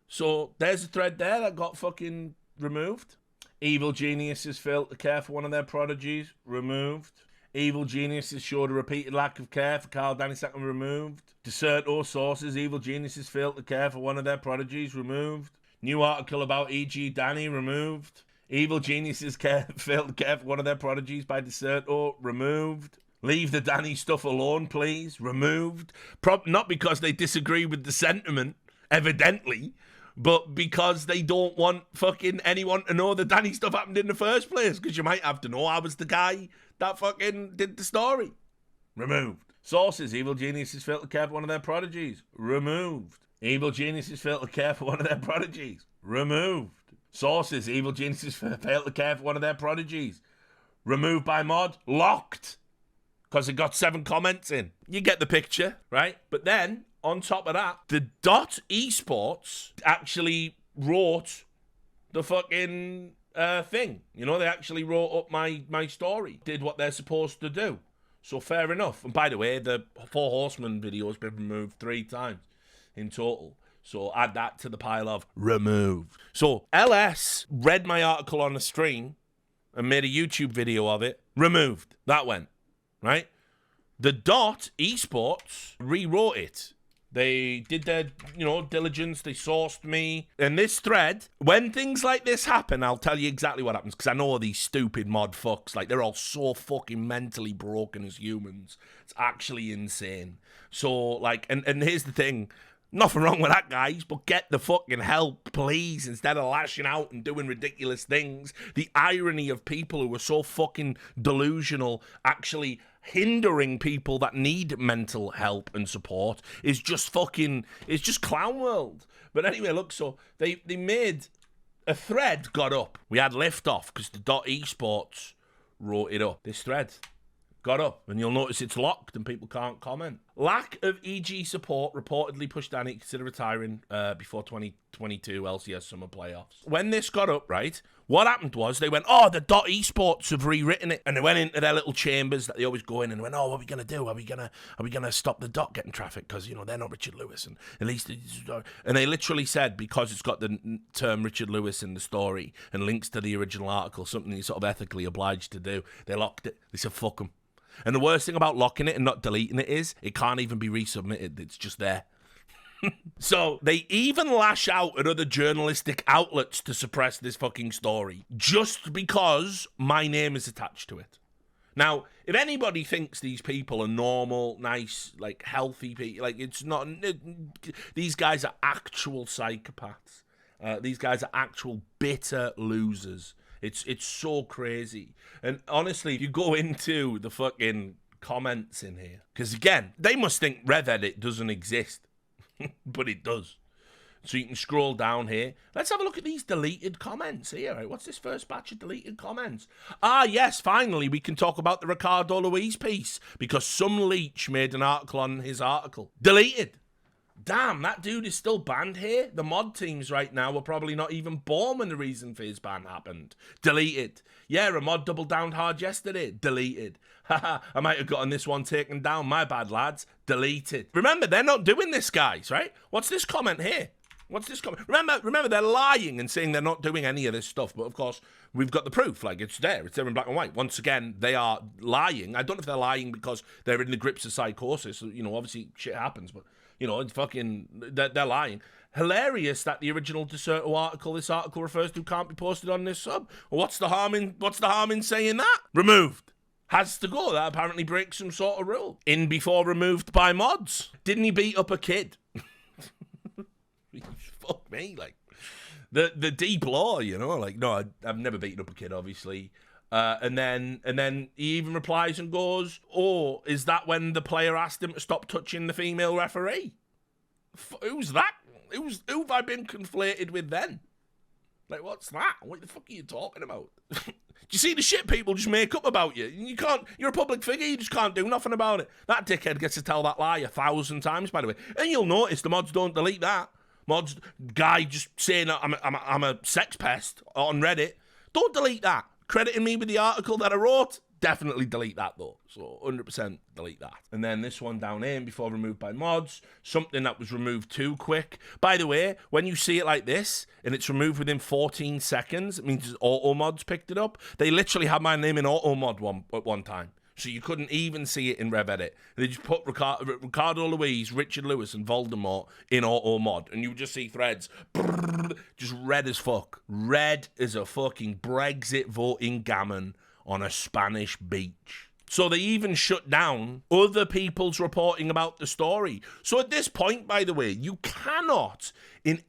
So there's a thread there that got fucking removed. Evil geniuses failed to care for one of their prodigies. Removed. Evil geniuses showed a repeated lack of care for Carl Danny II. Removed. Deserto sources. Evil geniuses failed to care for one of their prodigies. Removed. New article about E.G. Danny. Removed. Evil geniuses failed to care for one of their prodigies by Deserto. Removed. Leave the Danny stuff alone, please. Removed. Not because they disagree with the sentiment, evidently, but because they don't want fucking anyone to know the Danny stuff happened in the first place, because you might have to know I was the guy that fucking did the story. Removed. Sources. Evil geniuses failed to care for one of their prodigies. Removed. Evil geniuses failed to care for one of their prodigies. Removed. Sources. Evil geniuses failed to care for one of their prodigies. Removed by mod. Locked. Because it got 7 comments in. You get the picture, right? But then, on top of that, the esports actually wrote the fucking thing. You know, they actually wrote up my story. Did what they're supposed to do. So fair enough. And by the way, the Four Horsemen video has been removed 3 times in total. So add that to the pile of removed. So LS read my article on the stream and made a YouTube video of it. Removed. That went. Right? The esports rewrote it. They did their, diligence. They sourced me. And this thread, when things like this happen, I'll tell you exactly what happens, because I know these stupid mod fucks, like, they're all so fucking mentally broken as humans. It's actually insane. So, like, and here's the thing. Nothing wrong with that, guys, but get the fucking help, please, instead of lashing out and doing ridiculous things. The irony of people who are so fucking delusional actually hindering people that need mental help and support is just it's just clown world. But anyway, look, so they made a thread got up. We had liftoff because the .esports wrote it up. This thread got up, and you'll notice it's locked and people can't comment. Lack of EG support reportedly pushed Danny to consider retiring before 2022 LCS summer playoffs. When this got up, right, what happened was they went, the .esports have rewritten it, and they went into their little chambers that they always go in and went, what are we gonna do? Are we gonna stop the dot getting traffic because they're not Richard Lewis, and at least and they literally said, because it's got the term Richard Lewis in the story and links to the original article, something you're sort of ethically obliged to do, they locked it. They said fuck them. And the worst thing about locking it and not deleting it is it can't even be resubmitted. It's just there. So they even lash out at other journalistic outlets to suppress this fucking story just because my name is attached to it. Now, if anybody thinks these people are normal, nice, like healthy people, like it's not. These guys are actual psychopaths. These guys are actual bitter losers. It's so crazy. And honestly, if you go into the fucking comments in here, because again, they must think Rev-Edit doesn't exist, but it does. So you can scroll down here. Let's have a look at these deleted comments here. Right? What's this first batch of deleted comments? Yes, finally, we can talk about the Ricardo Luis piece, because some leech made an article on his article. Deleted. Damn, that dude is still banned here. The mod teams right now were probably not even born when the reason for his ban happened. Deleted. Yeah, a mod double downed hard yesterday. Deleted. Haha, I might have gotten this one taken down. My bad, lads. Deleted. Remember, they're not doing this, guys, right? What's this comment here? What's this comment? Remember, they're lying and saying they're not doing any of this stuff. But, of course, we've got the proof. Like, it's there. It's there in black and white. Once again, they are lying. I don't know if they're lying because they're in the grips of psychosis. Obviously, shit happens, but... it's fucking, they're lying. Hilarious that the original Deserto article this article refers to can't be posted on this sub. Well, what's the harm in saying that? Removed. Has to go. That apparently breaks some sort of rule. In before removed by mods. Didn't he beat up a kid? Fuck me, like. The deep law, no, I've never beaten up a kid, obviously. And then he even replies and goes, is that when the player asked him to stop touching the female referee? Who's that? Who have I been conflated with then? Like, what's that? What the fuck are you talking about? Do you see the shit people just make up about you? You're a public figure, you just can't do nothing about it. That dickhead gets to tell that lie 1,000 times, by the way. And you'll notice the mods don't delete that. Mods, guy just saying I'm a sex pest on Reddit. Don't delete that. Crediting me with the article that I wrote, definitely delete that though. So 100% delete that. And then this one down here, before removed by mods, something that was removed too quick. By the way, when you see it like this and it's removed within 14 seconds, it means auto mods picked it up. They literally had my name in auto mod at one time. So you couldn't even see it in Rev-Edit. They just put Ricardo Luis, Richard Lewis, and Voldemort in auto mod, and you would just see threads, just red as fuck. Red as a fucking Brexit voting gammon on a Spanish beach. So they even shut down other people's reporting about the story. So at this point, by the way, you cannot, in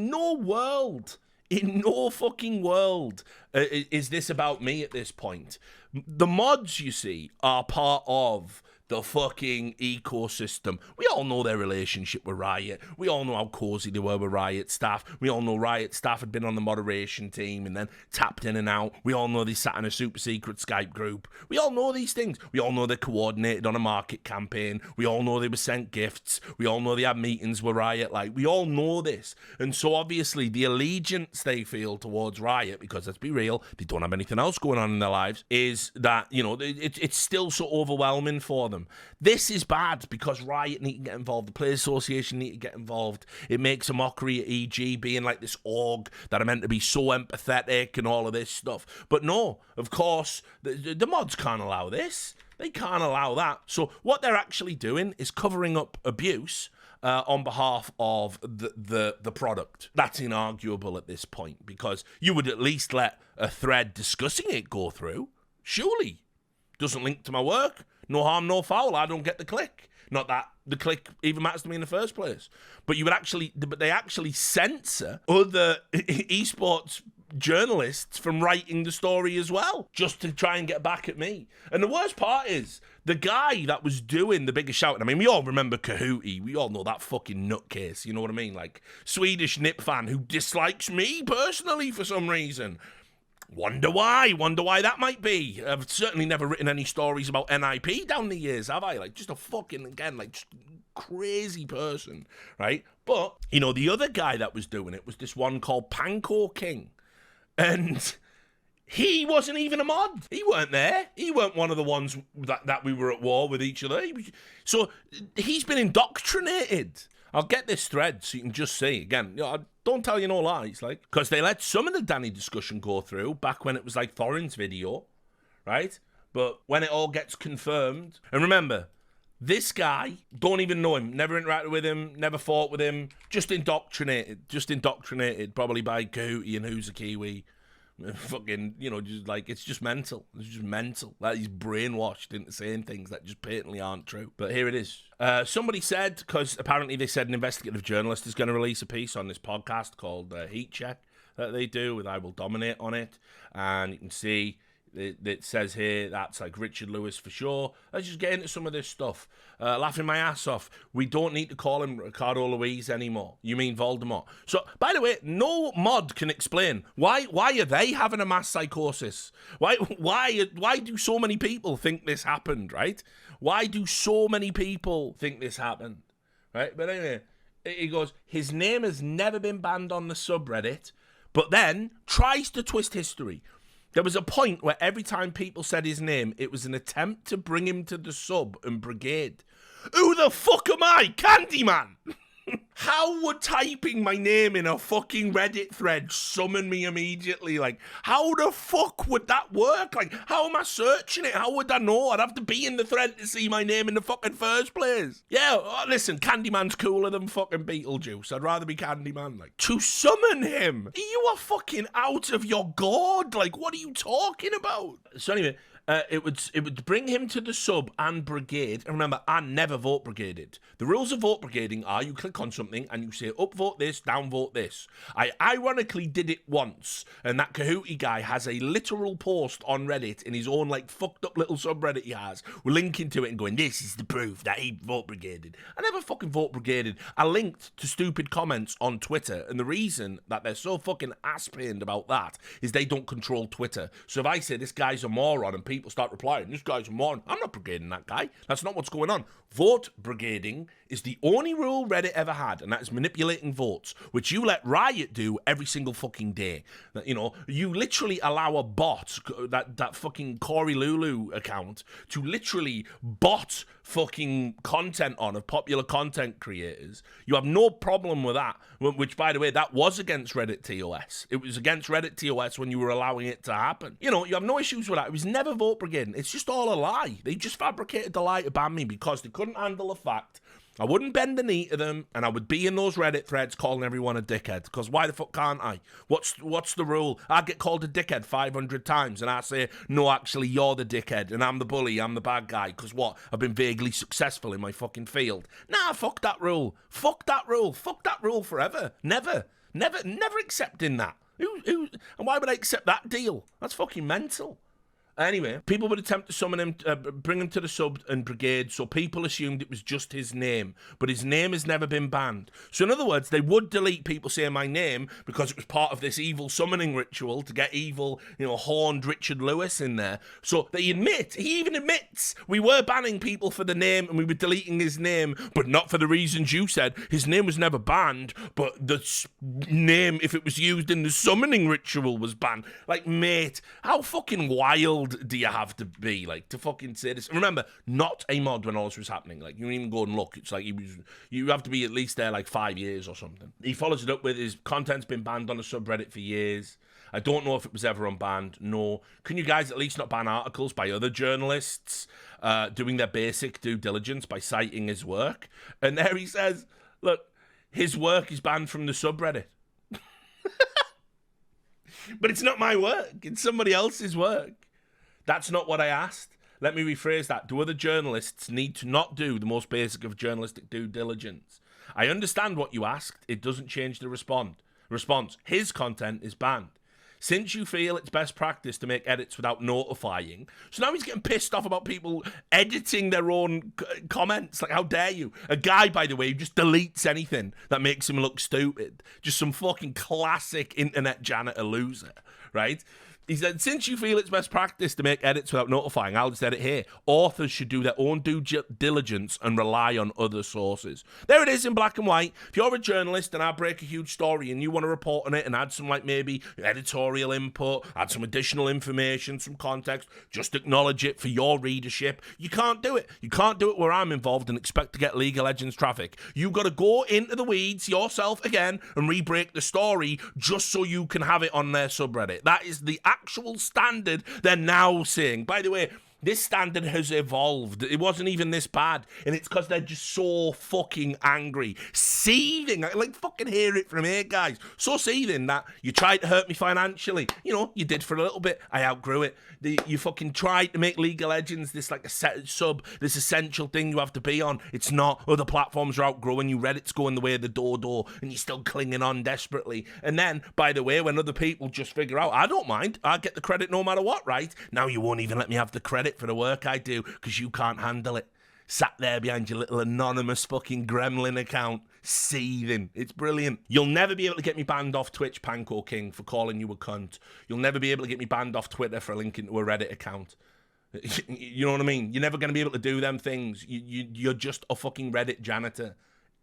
no world... In no fucking world is this about me at this point. The mods, you see, are part of the fucking ecosystem. We all know their relationship with Riot. We all know how cozy they were with Riot staff. We all know Riot staff had been on the moderation team and then tapped in and out. We all know they sat in a super secret Skype group. We all know these things. We all know they coordinated on a market campaign. We all know they were sent gifts. We all know they had meetings with Riot. Like, we all know this. And so obviously the allegiance they feel towards Riot, because let's be real, they don't have anything else going on in their lives, is that, it's still so overwhelming for them. This is bad because Riot need to get involved. The Players Association need to get involved. It makes a mockery at EG being like this org that are meant to be so empathetic and all of this stuff. But no, of course, the mods can't allow this. They can't allow that. So what they're actually doing is covering up abuse on behalf of the product. That's inarguable at this point, because you would at least let a thread discussing it go through. Surely. Doesn't link to my work. No harm, no foul. I don't get the click. Not that the click even matters to me in the first place. But they actually censor other esports journalists from writing the story as well, just to try and get back at me. And the worst part is, the guy that was doing the biggest shouting, I mean, we all remember Kahootie. We all know that fucking nutcase, you know what I mean? Like, Swedish Nip fan who dislikes me personally for some reason. Wonder why that might be. I've certainly never written any stories about NIP down the years, have I? Like, just a fucking, again, like, just crazy person, right? But, you know, the other guy that was doing it was this one called Panko King. And he wasn't even a mod. He weren't there. He weren't one of the ones that we were at war with each other. So he's been indoctrinated. I'll get this thread so you can just see. Again, you know, I don't tell you no lies, like, because they let some of the Danny discussion go through back when it was like Thorin's video, right? But when it all gets confirmed, and remember, this guy, don't even know him, never interacted with him, never fought with him, just indoctrinated, probably by Kahootie and Who's a Kiwi. Fucking, you know, just like, it's just mental. It's just mental. Like, he's brainwashed into saying things that just patently aren't true. But here it is. Somebody said, because apparently they said an investigative journalist is going to release a piece on this podcast called Heat Check that they do with I Will Dominate on it. And you can see it says here that's like Richard Lewis for sure. Let's just get into some of this stuff. Laughing my ass off. We don't need to call him Ricardo Luis anymore. You mean Voldemort? So, by the way, no mod can explain why are they having a mass psychosis? Why do so many people think this happened, right? Why do so many people think this happened, right? But anyway, he goes, his name has never been banned on the subreddit, but then tries to twist history. There was a point where every time people said his name, it was an attempt to bring him to the sub and brigade. Who the fuck am I? Candyman! How would typing my name in a fucking Reddit thread summon me immediately? Like, how the fuck would that work? Like, how am I searching it? How would I know? I'd have to be in the thread to see my name in the fucking first place. Yeah, listen, Candyman's cooler than fucking Beetlejuice. I'd rather be Candyman. Like, to summon him? You are fucking out of your gourd. Like, what are you talking about? So anyway, it would bring him to the sub and brigade. And remember, I never vote brigaded. The rules of vote brigading are you click on something and you say upvote this, downvote this. I ironically did it once, and that Kahootie guy has a literal post on Reddit in his own like fucked up little subreddit he has. We're linking to it and going, this is the proof that he vote brigaded. I never fucking vote brigaded. I linked to stupid comments on Twitter, and the reason that they're so fucking ass-pained about that is they don't control Twitter. So if I say this guy's a moron and people start replying, this guy's a moron, I'm not brigading that guy. That's not what's going on. Vote brigading is the only rule Reddit ever had, and that is manipulating votes, which you let Riot do every single fucking day. You know, you literally allow a bot, that fucking Corey Lulu account, to literally bot fucking content on of popular content creators. You have no problem with that, which, by the way, that was against Reddit TOS. It was against Reddit TOS when you were allowing it to happen. You know, you have no issues with that. It was never vote brigading. It's just all a lie. They just fabricated the lie to ban me because they couldn't handle the fact I wouldn't bend the knee to them, and I would be in those Reddit threads calling everyone a dickhead, because why the fuck can't I? What's the rule? I get called a dickhead 500 times, and I say, no, actually, you're the dickhead, and I'm the bully, I'm the bad guy, because what? I've been vaguely successful in my fucking field. Nah, fuck that rule. Fuck that rule. Fuck that rule forever. Never accepting that. And why would I accept that deal? That's fucking mental. Anyway, people would attempt to summon him, bring him to the sub and brigade, so people assumed it was just his name, but his name has never been banned. So in other words, they would delete people saying my name because it was part of this evil summoning ritual to get evil, you know, horned Richard Lewis in there. So he even admits, we were banning people for the name and we were deleting his name, but not for the reasons you said. His name was never banned, but the name, if it was used in the summoning ritual, was banned. Like, mate, how fucking wild do you have to be, like, to fucking say this? Remember, not a mod when all this was happening. Like, you didn't even go and look. It's like you have to be at least there like 5 years or something. He follows it up with his content's been banned on the subreddit for years. I don't know if it was ever unbanned. No. Can you guys at least not ban articles by other journalists doing their basic due diligence by citing his work? And there he says, Look, his work is banned from the subreddit. But it's not my work. It's somebody else's work. That's not what I asked. Let me rephrase that. Do other journalists need to not do the most basic of journalistic due diligence? I understand what you asked. It doesn't change the response. His content is banned. Since you feel it's best practice to make edits without notifying, so now he's getting pissed off about people editing their own comments. Like, how dare you? A guy, by the way, who just deletes anything that makes him look stupid. Just some fucking classic internet janitor loser, right? He said, since you feel it's best practice to make edits without notifying, I'll just edit here. Authors should do their own due diligence and rely on other sources. There it is in black and white. If you're a journalist and I break a huge story and you want to report on it and add some, like, maybe editorial input, add some additional information, some context, just acknowledge it for your readership, you can't do it. You can't do it where I'm involved and expect to get League of Legends traffic. You've got to go into the weeds yourself again and re-break the story just so you can have it on their subreddit. That is the actual standard they're now saying. By the way, this standard has evolved. It wasn't even this bad. And it's because they're just so fucking angry. Seething. I like fucking hear it from here, guys. So seething that you tried to hurt me financially. You know, you did for a little bit. I outgrew it. You fucking tried to make League of Legends this like a set sub, this essential thing you have to be on. It's not. Other platforms are outgrowing you. Reddit's going the way of the door, and you're still clinging on desperately. And then, by the way, when other people just figure out, I don't mind, I get the credit no matter what, right? Now you won't even let me have the credit for the work I do because you can't handle it. Sat there behind your little anonymous fucking gremlin account, seething. It's brilliant. You'll never be able to get me banned off Twitch, Panko King, for calling you a cunt. You'll never be able to get me banned off Twitter for linking to a Reddit account. You know what I mean? You're never going to be able to do them things. You're just a fucking Reddit janitor.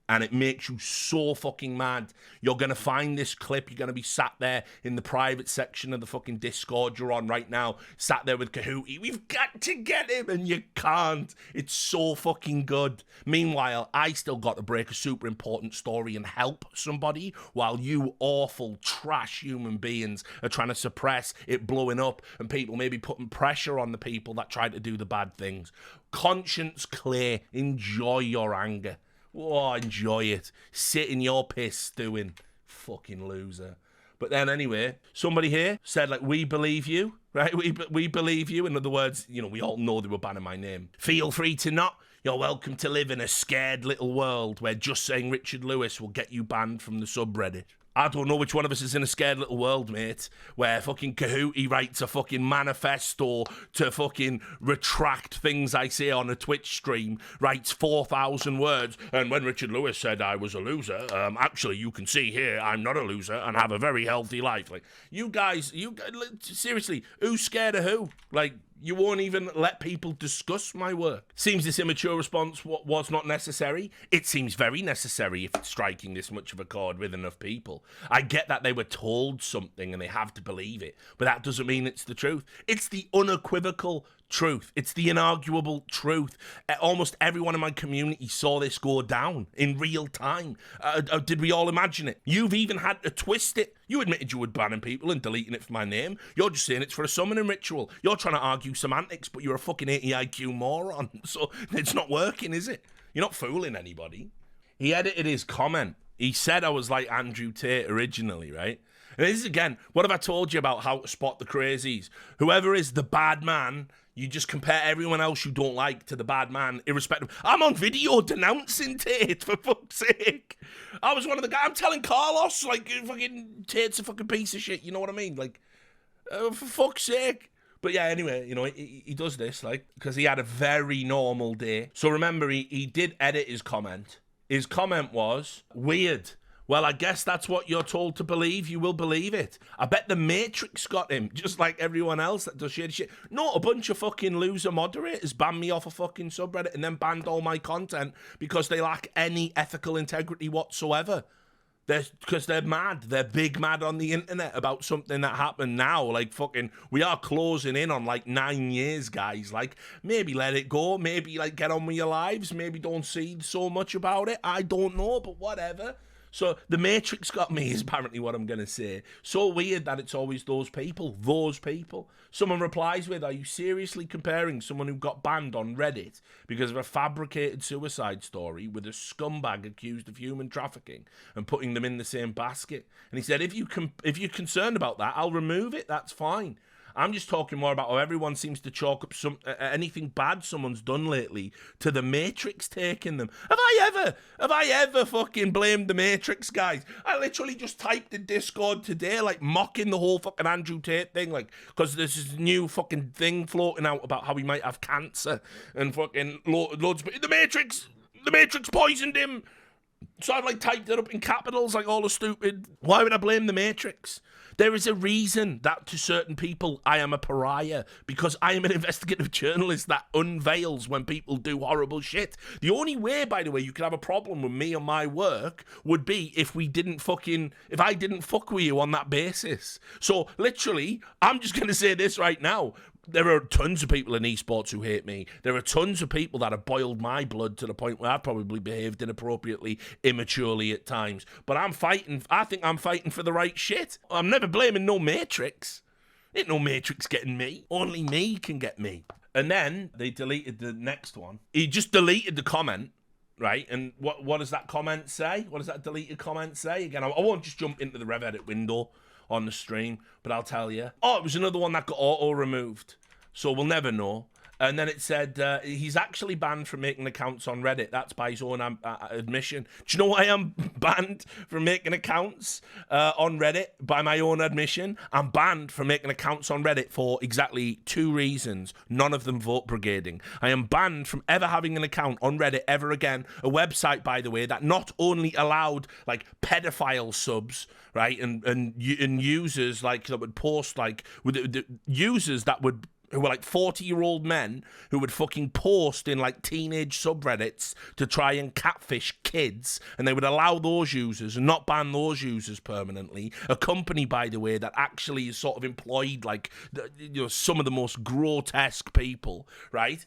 And it makes you so fucking mad. You're going to find this clip. You're going to be sat there in the private section of the fucking Discord you're on right now, sat there with Kahootie. We've got to get him, and you can't. It's so fucking good. Meanwhile, I still got to break a super important story and help somebody while you awful trash human beings are trying to suppress it blowing up and people maybe putting pressure on the people that try to do the bad things. Conscience clear. Enjoy your anger. Oh, enjoy it. Sit in your piss stewing. Fucking loser. But then anyway, somebody here said, like, we believe you, right? We believe you. In other words, you know, we all know they were banning my name. Feel free to not. You're welcome to live in a scared little world where just saying Richard Lewis will get you banned from the subreddit. I don't know which one of us is in a scared little world, mate, where fucking Kahootie writes a fucking manifesto to fucking retract things I say on a Twitch stream, writes 4,000 words, and when Richard Lewis said I was a loser, actually, you can see here, I'm not a loser and have a very healthy life. Like, you guys, seriously, who's scared of who? Like, you won't even let people discuss my work. Seems this immature response was not necessary. It seems very necessary if it's striking this much of a chord with enough people. I get that they were told something and they have to believe it, but that doesn't mean it's the truth. It's the unequivocal truth. It's the inarguable truth. Almost everyone in my community saw this go down in real time. Did we all imagine it? You've even had to twist it. You admitted you were banning people and deleting it from my name. You're just saying it's for a summoning ritual. You're trying to argue semantics, but you're a fucking 80 IQ moron. So it's not working, is it? You're not fooling anybody. He edited his comment. He said I was like Andrew Tate originally, right? And this is, again, what have I told you about how to spot the crazies? Whoever is the bad man, you just compare everyone else you don't like to the bad man, irrespective. I'm on video denouncing Tate, for fuck's sake. I was one of the guys. I'm telling Carlos, like, fucking Tate's a fucking piece of shit. You know what I mean? Like, for fuck's sake. But yeah, anyway, you know, he does this, like, because he had a very normal day. So remember, he did edit his comment. His comment was, weird. Well, I guess that's what you're told to believe. You will believe it. I bet the Matrix got him, just like everyone else that does shady shit. No, a bunch of fucking loser moderators banned me off a fucking subreddit and then banned all my content because they lack any ethical integrity whatsoever. Because they're mad. They're big mad on the internet about something that happened now. Like, fucking, we are closing in on, like, 9 years, guys. Like, maybe let it go. Maybe, like, get on with your lives. Maybe don't see so much about it. I don't know, but whatever. So the Matrix got me is apparently what I'm going to say. So weird that it's always those people. Those people. Someone replies with, are you seriously comparing someone who got banned on Reddit because of a fabricated suicide story with a scumbag accused of human trafficking and putting them in the same basket? And he said, if you're concerned about that, I'll remove it. That's fine. I'm just talking more about how everyone seems to chalk up anything bad someone's done lately to the Matrix taking them. Have I ever fucking blamed the Matrix, guys? I literally just typed in Discord today, like, mocking the whole fucking Andrew Tate thing, like, because there's this new fucking thing floating out about how he might have cancer and fucking loads of... The Matrix poisoned him! So I've, like, typed it up in capitals, like all the stupid... Why would I blame the Matrix? There is a reason that to certain people I am a pariah, because I am an investigative journalist that unveils when people do horrible shit. The only way, by the way, you could have a problem with me and my work would be if I didn't fuck with you on that basis. So literally, I'm just going to say this right now. There are tons of people in esports who hate me. There are tons of people that have boiled my blood to the point where I've probably behaved inappropriately, immaturely at times. But I think I'm fighting for the right shit. I'm never blaming no Matrix. Ain't no Matrix getting me. Only me can get me. And then they deleted the next one. He just deleted the comment, right? And what does that comment say? What does that deleted comment say? Again, I won't just jump into the RevEdit window on the stream, but I'll tell you. Oh, it was another one that got auto-removed, so we'll never know. And then it said he's actually banned from making accounts on Reddit. That's by his own admission. Do you know why I'm banned from making accounts on Reddit? By my own admission, I'm banned from making accounts on Reddit for exactly 2 reasons. None of them vote brigading. I am banned from ever having an account on Reddit ever again. A website, by the way, that not only allowed like pedophile subs, right, and users like that would post like with the users that would. Who were like 40-year-old men who would fucking post in like teenage subreddits to try and catfish kids, and they would allow those users and not ban those users permanently. A company, by the way, that actually is sort of employed like some of the most grotesque people, right?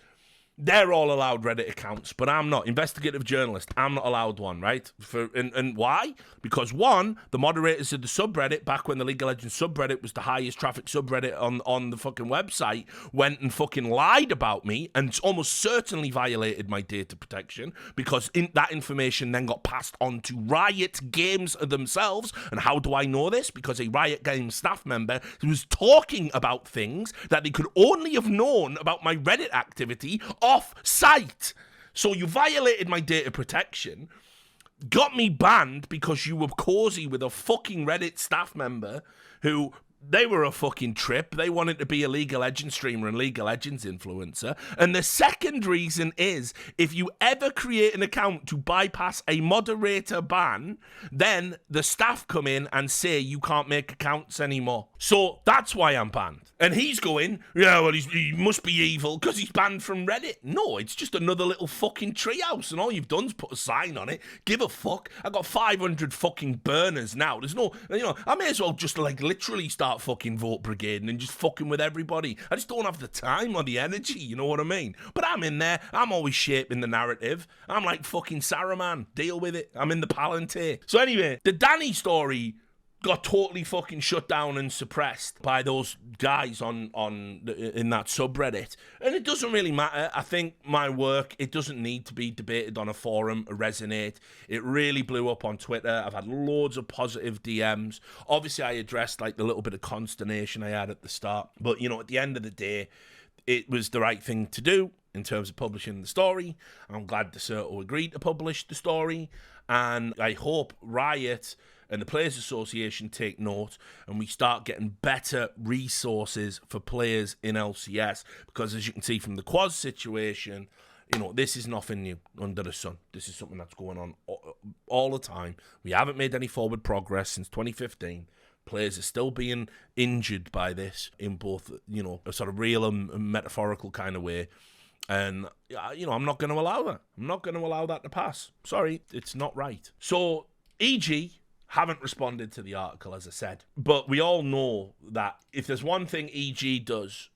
They're all allowed Reddit accounts, but I'm not. Investigative journalist, I'm not allowed one, right? And why? Because one, the moderators of the subreddit, back when the League of Legends subreddit was the highest traffic subreddit on the fucking website, went and fucking lied about me and almost certainly violated my data protection, because that information then got passed on to Riot Games themselves. And how do I know this? Because a Riot Games staff member was talking about things that they could only have known about my Reddit activity off-site. So you violated my data protection, got me banned because you were cozy with a fucking Reddit staff member who... They were a fucking trip. They wanted to be a League of Legends streamer and League of Legends influencer. And the second reason is, if you ever create an account to bypass a moderator ban, then the staff come in and say you can't make accounts anymore. So that's why I'm banned. And he's going, yeah, well, he must be evil because he's banned from Reddit. No, it's just another little fucking treehouse, and all you've done is put a sign on it. Give a fuck. I got 500 fucking burners now. There's no, I may as well just like literally start fucking vote brigading and just fucking with everybody. I just don't have the time or the energy, you know what I mean? But I'm in there. I'm always shaping the narrative. I'm like fucking Saruman. Deal with it. I'm in the Palantir. So anyway, the Danny story got totally fucking shut down and suppressed by those guys in that subreddit. And it doesn't really matter. I think my work, it doesn't need to be debated on a forum or resonate. It really blew up on Twitter. I've had loads of positive DMs. Obviously, I addressed like the little bit of consternation I had at the start. But, at the end of the day, it was the right thing to do in terms of publishing the story. I'm glad DeSerto agreed to publish the story. And I hope Riot and the Players Association take note, and we start getting better resources for players in LCS, because as you can see from the Quaz situation, this is nothing new under the sun. This is something that's going on all the time. We haven't made any forward progress since 2015. Players are still being injured by this in both, a sort of real and metaphorical kind of way. And, I'm not going to allow that. I'm not going to allow that to pass. Sorry, it's not right. So, EG haven't responded to the article, as I said. But we all know that if there's one thing EG does,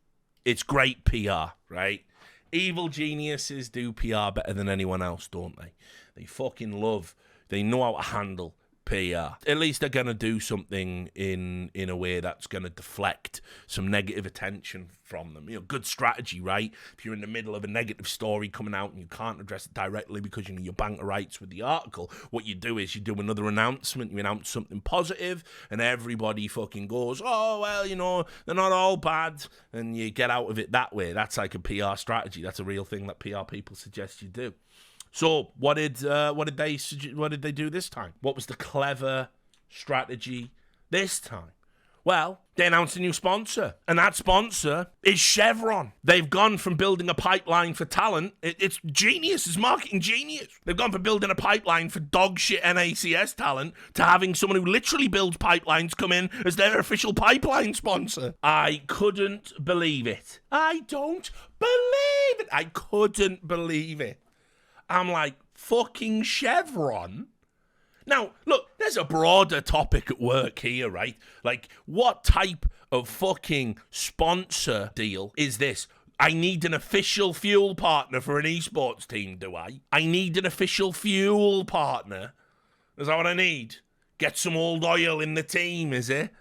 it's great PR, right? Evil geniuses do PR better than anyone else, don't they? They fucking love, they know how to handle PR. At least they're going to do something in a way that's going to deflect some negative attention from them. Good strategy, right? If you're in the middle of a negative story coming out and you can't address it directly because you bank the rights with the article, what you do is you do another announcement, you announce something positive, and everybody fucking goes, oh, well, they're not all bad, and you get out of it that way. That's like a PR strategy. That's a real thing that PR people suggest you do. So what did they do this time? What was the clever strategy this time? Well, they announced a new sponsor, and that sponsor is Chevron. They've gone from building a pipeline for talent. It's genius. It's marketing genius. They've gone from building a pipeline for dog shit NACS talent to having someone who literally builds pipelines come in as their official pipeline sponsor. I couldn't believe it. I don't believe it. I couldn't believe it. I'm like, fucking Chevron? Now, look, there's a broader topic at work here, right? Like, what type of fucking sponsor deal is this? I need an official fuel partner for an esports team, do I? I need an official fuel partner? Is that what I need? Get some old oil in the team, is it?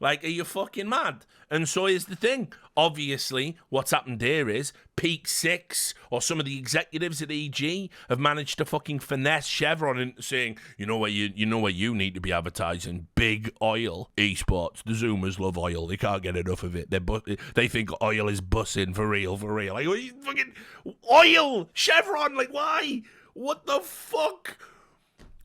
Like, are you fucking mad? And so here's the thing. Obviously, what's happened here is Peak 6 or some of the executives at EG have managed to fucking finesse Chevron into saying, you know where you need to be advertising? Big oil. Esports. The Zoomers love oil. They can't get enough of it. They think oil is bussing for real. Like, what are you fucking... Oil! Chevron! Like, why? What the fuck?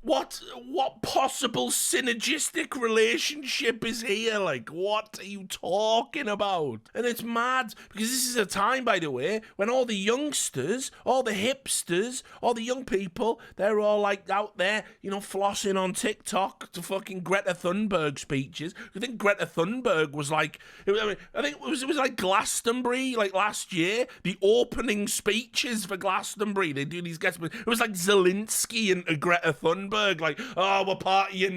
What possible synergistic relationship is here? Like, what are you talking about? And it's mad, because this is a time, by the way, when all the youngsters, all the hipsters, all the young people, they're all, like, out there, flossing on TikTok to fucking Greta Thunberg speeches. I think Greta Thunberg was like, I think it was like Glastonbury, like, last year, the opening speeches for Glastonbury, they do these guests, it was like Zelensky and Greta Thunberg. Like, oh, we're partying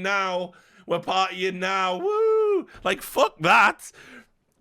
now, woo! Like, fuck that.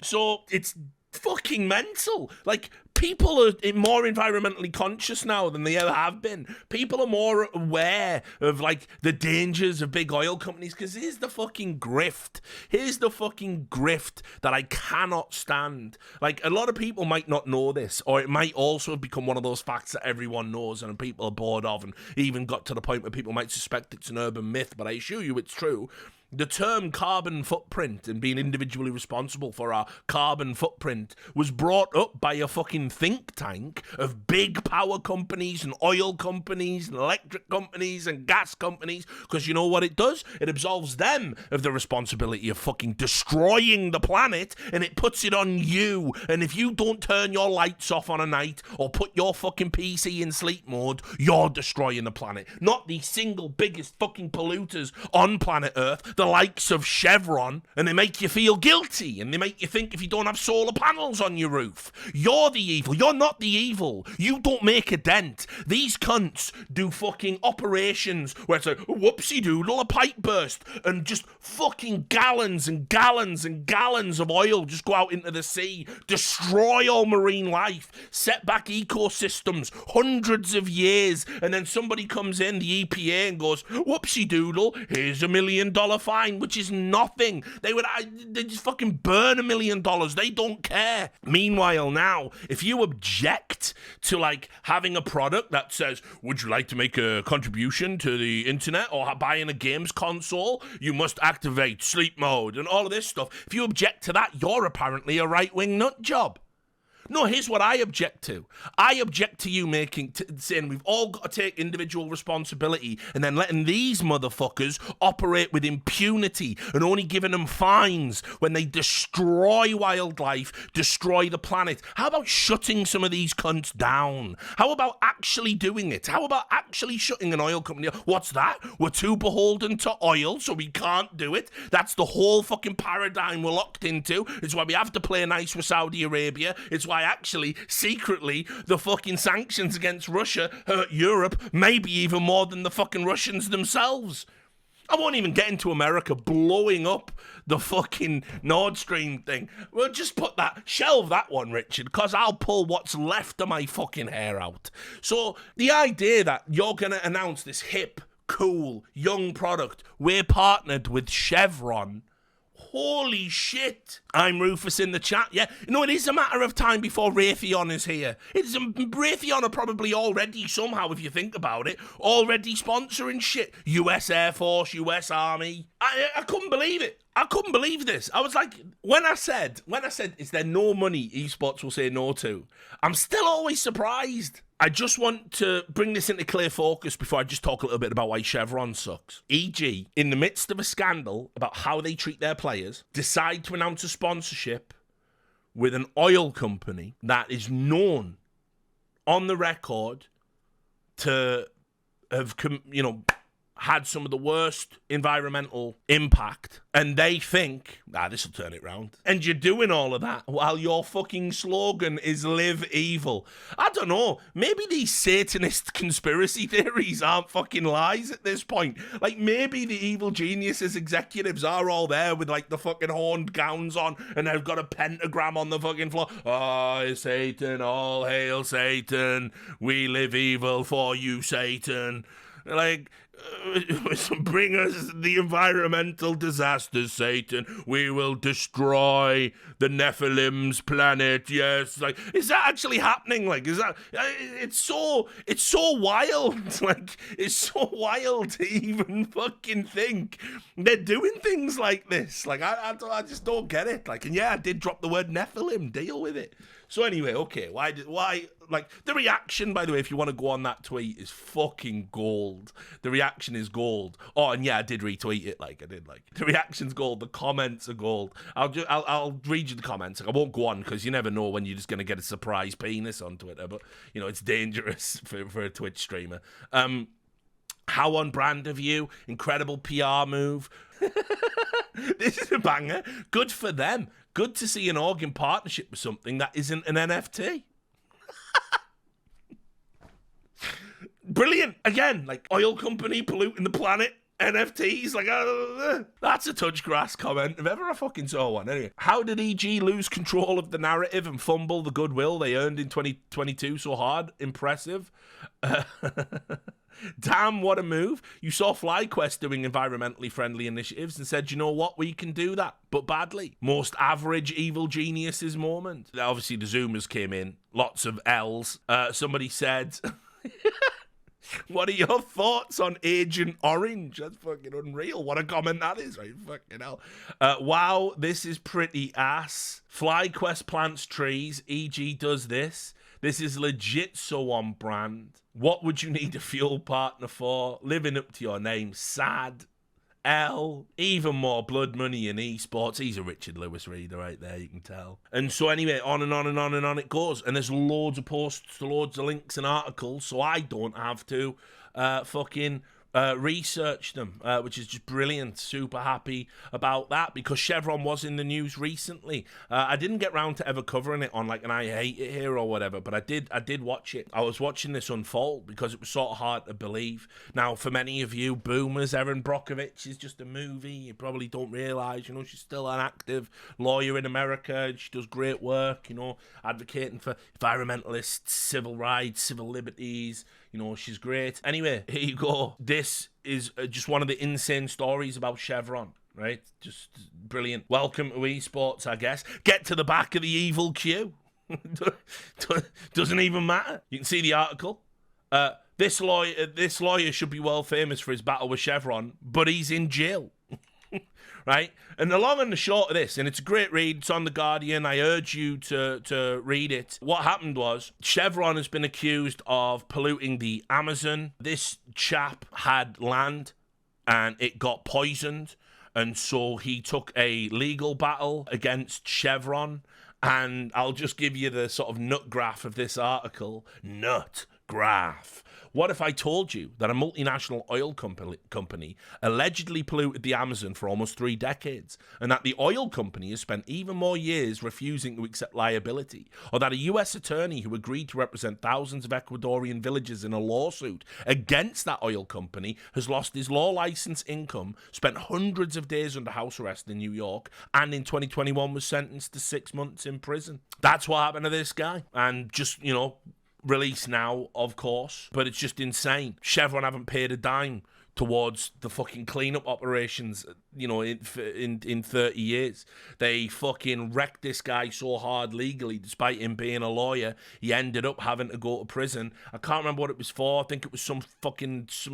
So it's fucking mental. Like, people are more environmentally conscious now than they ever have been. People are more aware of, like, the dangers of big oil companies, because here's the fucking grift. Here's the fucking grift that I cannot stand. Like, a lot of people might not know this, or it might also have become one of those facts that everyone knows and people are bored of, and even got to the point where people might suspect it's an urban myth, but I assure you it's true. The term carbon footprint and being individually responsible for our carbon footprint was brought up by a fucking think tank of big power companies and oil companies and electric companies and gas companies, because you know what it does? It absolves them of the responsibility of fucking destroying the planet, and it puts it on you. And if you don't turn your lights off on a night or put your fucking PC in sleep mode, you're destroying the planet. Not the single biggest fucking polluters on planet Earth, the likes of Chevron, and they make you feel guilty, and they make you think if you don't have solar panels on your roof, you're the evil. You're not the evil. You don't make a dent. These cunts do fucking operations where it's like, whoopsie doodle, a pipe burst, and just fucking gallons and gallons and gallons of oil just go out into the sea, destroy all marine life, set back ecosystems hundreds of years, and then somebody comes in, the EPA, and goes, whoopsie doodle, here's $1 million fine, which is nothing. They just fucking burn $1 million. They don't care. Meanwhile, now, if you object to, like, having a product that says, would you like to make a contribution to the internet or buying a games console, you must activate sleep mode and all of this stuff. If you object to that, you're apparently a right-wing nut job. No, here's what I object to. I object to you saying we've all got to take individual responsibility and then letting these motherfuckers operate with impunity and only giving them fines when they destroy wildlife, destroy the planet. How about shutting some of these cunts down? How about actually doing it? How about actually shutting an oil company? What's that? We're too beholden to oil, so we can't do it. That's the whole fucking paradigm we're locked into. It's why we have to play nice with Saudi Arabia. It's why actually, secretly, the fucking sanctions against Russia hurt Europe, maybe even more than the fucking Russians themselves. I won't even get into America blowing up the fucking Nord Stream thing. We'll just shelve that one, Richard, because I'll pull what's left of my fucking hair out. So, the idea that you're going to announce this hip, cool, young product. We're partnered with Chevron. Holy shit. I'm Rufus in the chat. Yeah, no, it is a matter of time before Raytheon is here. Raytheon are probably already, somehow, if you think about it, already sponsoring shit. US Air Force, US Army. I couldn't believe it. I couldn't believe this. I was like, when I said, is there no money esports will say no to? I'm still always surprised. I just want to bring this into clear focus before I just talk a little bit about why Chevron sucks. E.g., in the midst of a scandal about how they treat their players, decide to announce a sponsorship with an oil company that is known on the record to have, had some of the worst environmental impact, and they think, this will turn it round. And you're doing all of that while your fucking slogan is live evil. I don't know, maybe these Satanist conspiracy theories aren't fucking lies at this point. Like, maybe the evil geniuses executives are all there with, like, the fucking horned gowns on, and they've got a pentagram on the fucking floor. Oh, Satan, all hail Satan. We live evil for you, Satan. Like, bring us the environmental disasters, Satan. We will destroy the Nephilim's planet. Yes, like, is that actually happening? Like, is that? It's so wild. Like, it's so wild to even fucking think they're doing things like this. Like, I just don't get it. Like, and yeah, I did drop the word Nephilim. Deal with it. So anyway, okay, why, like, the reaction, by the way, if you want to go on that tweet, is fucking gold. The reaction is gold. Oh, and yeah, I did retweet it, the reaction's gold, the comments are gold. I'll read you the comments. I won't go on, because you never know when you're just going to get a surprise penis on Twitter, but, it's dangerous for a Twitch streamer. How on brand of you, incredible PR move. This is a banger. Good for them. Good to see an organ partnership with something that isn't an NFT. Brilliant. Again, like, oil company polluting the planet. NFTs, like, that's a touch grass comment if ever I fucking saw one. Anyway, how did EG lose control of the narrative and fumble the goodwill they earned in 2022 so hard? Impressive. Damn, what a move. You saw FlyQuest doing environmentally friendly initiatives and said, you know what, we can do that, but badly. Most average evil geniuses moment. Obviously, the Zoomers came in. Lots of L's. Somebody said... What are your thoughts on Agent Orange? That's fucking unreal. What a comment that is, right? Fucking hell. Wow, this is pretty ass. FlyQuest plants trees. EG does this. This is legit so on brand. What would you need a fuel partner for? Living up to your name. Sad. L. Even more blood money in esports. He's a Richard Lewis reader right there, you can tell. And so anyway, on and on and on and on it goes. And there's loads of posts, loads of links and articles, so I don't have to research them, which is just brilliant. Super happy about that, because Chevron was in the news recently. I didn't get round to ever covering it on like an I Hate It here or whatever, but I did watch it. I was watching this unfold because it was sort of hard to believe. Now, for many of you boomers, Erin Brockovich is just a movie. You probably don't realise, she's still an active lawyer in America. She does great work, advocating for environmentalists, civil rights, civil liberties. She's great. Anyway, here you go. This is just one of the insane stories about Chevron, right? Just brilliant. Welcome to esports, I guess. Get to the back of the evil queue. Doesn't even matter. You can see the article. This lawyer should be well famous for his battle with Chevron, but he's in jail. Right? And the long and the short of this, and it's a great read, it's on The Guardian, I urge you to read it. What happened was, Chevron has been accused of polluting the Amazon. This chap had land, and it got poisoned, and so he took a legal battle against Chevron, and I'll just give you the sort of nut graph of this article. Nut graph. What if I told you that a multinational oil company allegedly polluted the Amazon for almost 3 decades, and that the oil company has spent even more years refusing to accept liability, or that a US attorney who agreed to represent thousands of Ecuadorian villagers in a lawsuit against that oil company has lost his law license income, spent hundreds of days under house arrest in New York, and in 2021 was sentenced to 6 months in prison? That's what happened to this guy. And just, released now, of course, but it's just insane. Chevron haven't paid a dime towards the fucking cleanup operations, in 30 years. They fucking wrecked this guy so hard legally, despite him being a lawyer. He ended up having to go to prison. I can't remember what it was for. I think it was some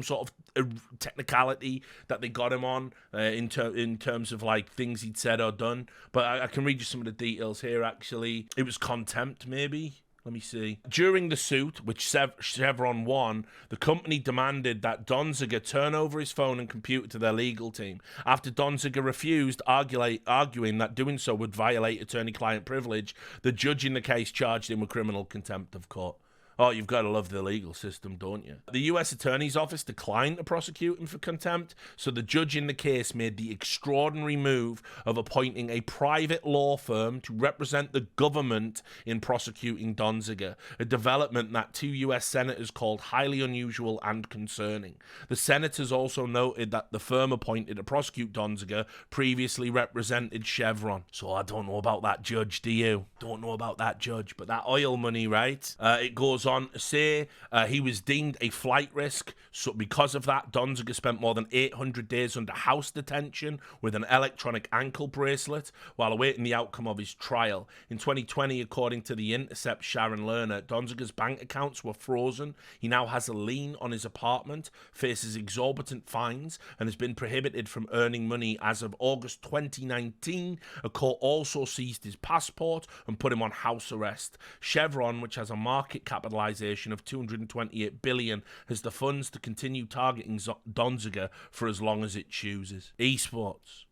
sort of technicality that they got him on in terms of like things he'd said or done. But I can read you some of the details here, actually. It was contempt, maybe. Let me see. During the suit, which Chevron won, the company demanded that Donziger turn over his phone and computer to their legal team. After Donziger refused, arguing that doing so would violate attorney-client privilege, the judge in the case charged him with criminal contempt of court. Oh, you've got to love the legal system, don't you? The U.S. Attorney's Office declined to prosecute him for contempt, so the judge in the case made the extraordinary move of appointing a private law firm to represent the government in prosecuting Donziger, a development that 2 U.S. senators called highly unusual and concerning. The senators also noted that the firm appointed to prosecute Donziger previously represented Chevron. So I don't know about that judge, do you? Don't know about that judge, but that oil money, right? It goes on to say he was deemed a flight risk, so because of that, Donziger spent more than 800 days under house detention with an electronic ankle bracelet while awaiting the outcome of his trial. In 2020, according to The Intercept, Sharon Lerner, Donziger's bank accounts were frozen. He now has a lien on his apartment, faces exorbitant fines, and has been prohibited from earning money as of August 2019. A court also seized his passport and put him on house arrest. Chevron, which has a market capitalization of $228 billion, has the funds to continue targeting Donziger for as long as it chooses. Esports.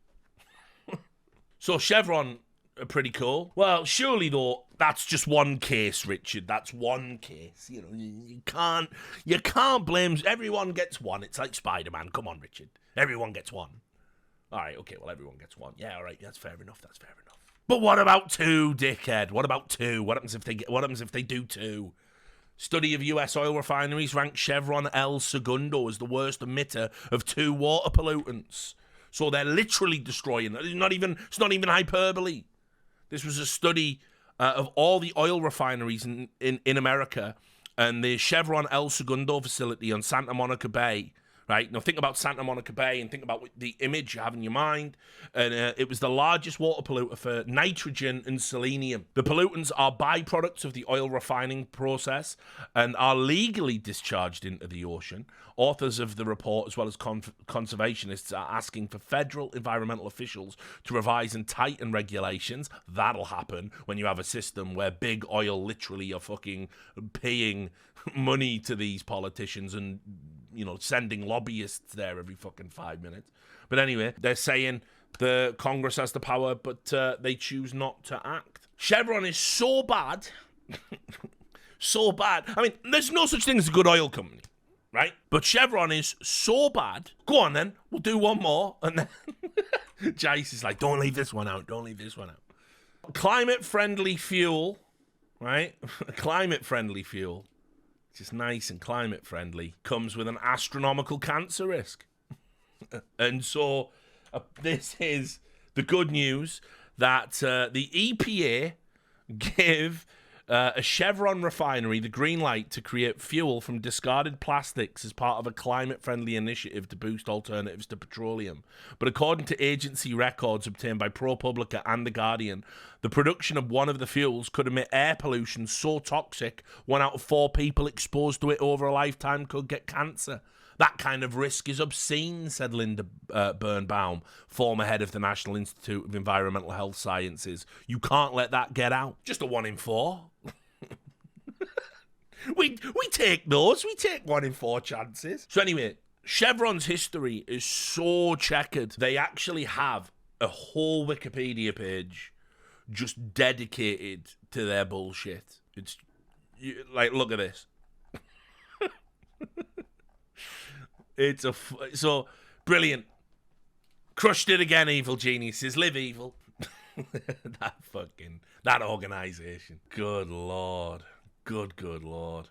So Chevron are pretty cool. Well, surely though, that's just one case, Richard. That's one case. You can't blame. Everyone gets one. It's like Spider-Man. Come on, Richard. Everyone gets one. All right. Okay. Well, everyone gets one. Yeah. All right. That's fair enough. But what about two, dickhead? What about two? What happens if they do two? Study of US oil refineries ranked Chevron El Segundo as the worst emitter of 2 water pollutants. So they're literally destroying. It's not even hyperbole. This was a study of all the oil refineries in America, and the Chevron El Segundo facility on Santa Monica Bay. Right, now think about Santa Monica Bay and think about the image you have in your mind. And it was the largest water polluter for nitrogen and selenium. The pollutants are byproducts of the oil refining process and are legally discharged into the ocean. Authors of the report, as well as conservationists, are asking for federal environmental officials to revise and tighten regulations. That'll happen when you have a system where big oil literally are fucking paying money to these politicians and sending lobbyists there every fucking 5 minutes. But anyway, they're saying the Congress has the power, but they choose not to act. Chevron is so bad, so bad. I mean, there's no such thing as a good oil company, right? But Chevron is so bad. Go on then, we'll do one more. And then Jace is like, don't leave this one out. Climate-friendly fuel, right? Climate-friendly fuel, just nice and climate friendly, comes with an astronomical cancer risk. And so this is the good news that the EPA gave a Chevron refinery the green light to create fuel from discarded plastics as part of a climate-friendly initiative to boost alternatives to petroleum. But according to agency records obtained by ProPublica and The Guardian, the production of one of the fuels could emit air pollution so toxic 1 out of 4 people exposed to it over a lifetime could get cancer. That kind of risk is obscene, said Linda Birnbaum, former head of the National Institute of Environmental Health Sciences. You can't let that get out. Just a 1 in 4. we take those. We take 1 in 4 chances. So anyway, Chevron's history is so checkered. They actually have a whole Wikipedia page just dedicated to their bullshit. It's like, look at this. It's so brilliant. Crushed it again, evil geniuses. Live evil. that organization. Good lord. Good lord.